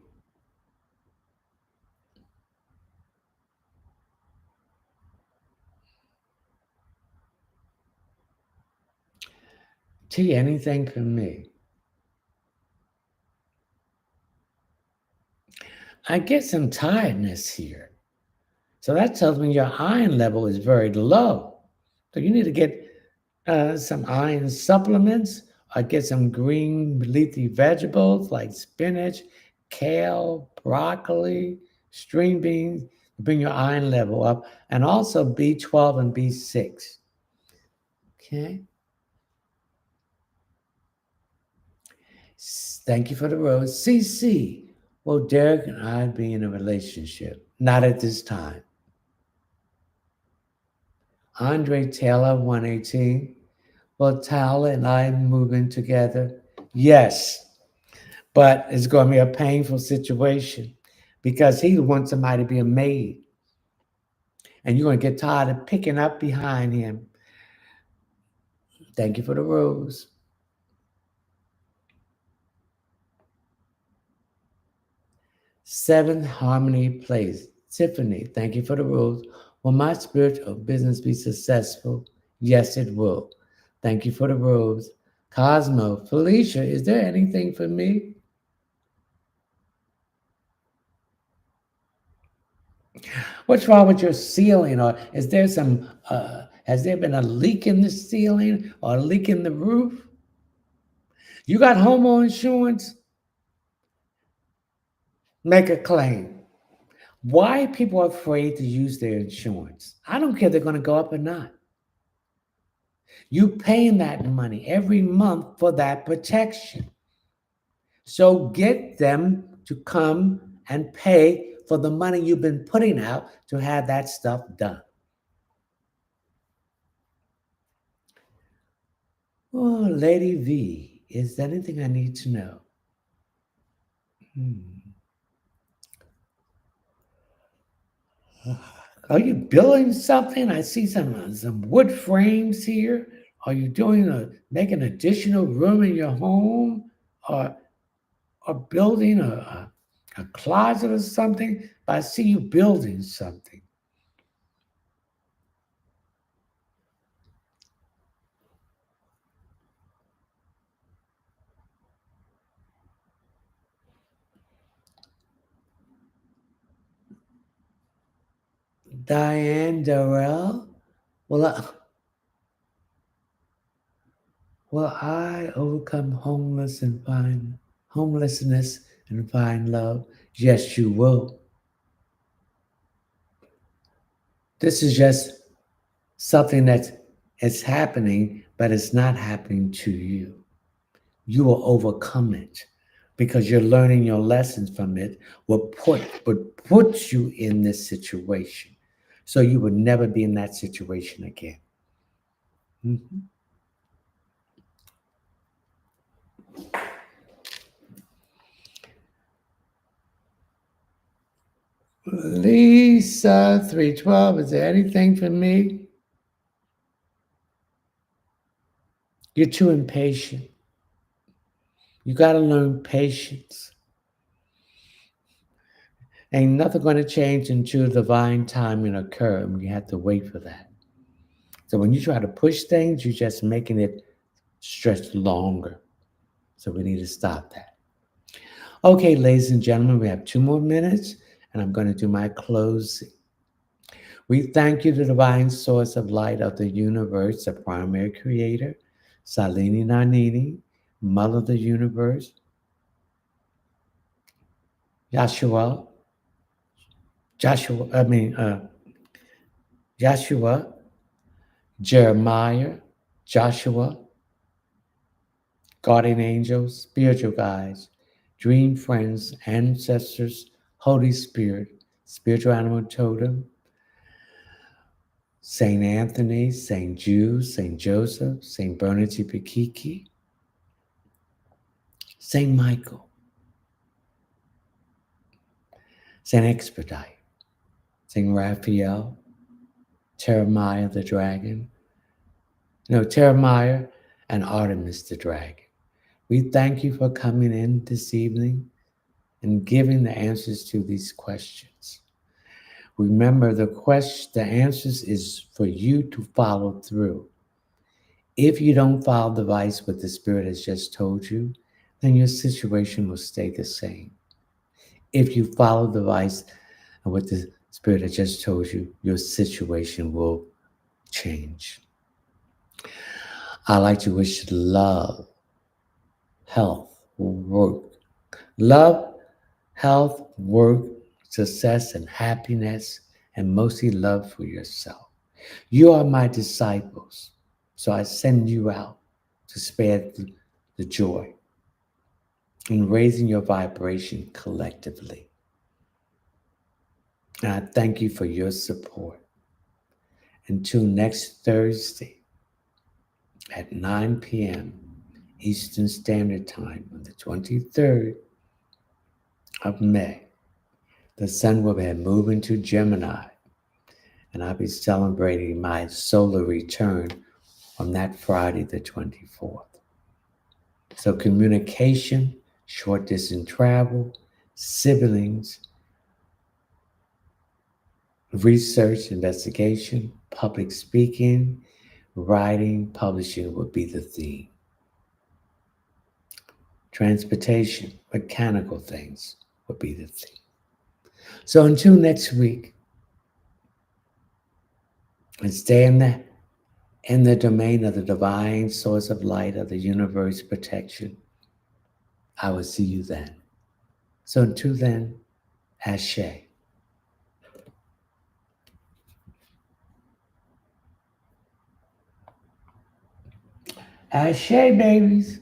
T, anything for me? I get some tiredness here. So that tells me your iron level is very low. So you need to get some iron supplements or get some green leafy vegetables like spinach, kale, broccoli, string beans to bring your iron level up, and also B12 and B6. Okay. Thank you for the rose. CC. Well, Derek and I be in a relationship. Not at this time. Andre Taylor, 118. Well, Tyler and I moving together. Yes, but it's going to be a painful situation because he wants somebody to be a maid. And you're going to get tired of picking up behind him. Thank you for the rose. Seven Harmony Place. Tiffany, thank you for the rose. Will my spiritual business be successful? Yes, it will. Thank you for the rose. Cosmo, Felicia, is there anything for me? What's wrong with your ceiling? Or is there some, has there been a leak in the ceiling or a leak in the roof? You got homeowner insurance? Make a claim. Why people are afraid to use their insurance? I don't care if they're going to go up or not. You paying that money every month for that protection. So get them to come and pay for the money you've been putting out to have that stuff done. Oh, Lady V, is there anything I need to know? Are you building something? I see some wood frames here. Are you doing make an additional room in your home, or building a closet or something? But I see you building something. Diane Darrell, well, I overcome homelessness and find love? Yes, you will. This is just something that is happening, but it's not happening to you. You will overcome it because you're learning your lessons from it. What put you in this situation, so you would never be in that situation again. Mhm. Lisa 312, is there anything for me? You're too impatient. You got to learn patience. Ain't nothing going to change until divine timing occur, and you have to wait for that. So when you try to push things, you're just making it stretch longer. So we need to stop that. Okay, ladies and gentlemen, we have 2 more minutes, and I'm going to do my closing. We thank you, the divine source of light of the universe, the primary creator, Salini Nanini, mother of the universe, Joshua, Joshua, I mean, Joshua, Jeremiah, Joshua, guardian angels, spiritual guides, dream friends, ancestors, Holy Spirit, spiritual animal totem, Saint Anthony, Saint Jude, Saint Joseph, Saint Bernadette Pikiki, Saint Michael, Saint Expedite, Saint Raphael, Jeremiah the dragon, no, Jeremiah and Artemis the dragon. We thank you for coming in this evening and giving the answers to these questions. Remember, the answers is for you to follow through. If you don't follow the advice what the Spirit has just told you, then your situation will stay the same. If you follow the advice and what the Spirit has just told you, your situation will change. I like to wish love, health, work. Love, health, work, success, and happiness, and mostly love for yourself. You are my disciples, so I send you out to spread the joy in raising your vibration collectively. And I thank you for your support. Until next Thursday at 9 p.m. Eastern Standard Time on the 23rd of May, the sun will be moving to Gemini, and I'll be celebrating my solar return on that Friday, the 24th. So communication, short distance travel, siblings, research, investigation, public speaking, writing, publishing would be the theme. Transportation, mechanical things would be the theme. So until next week, and stay in the domain of the divine source of light of the universe protection. I will see you then. So until then, Ashe. Ashe, babies.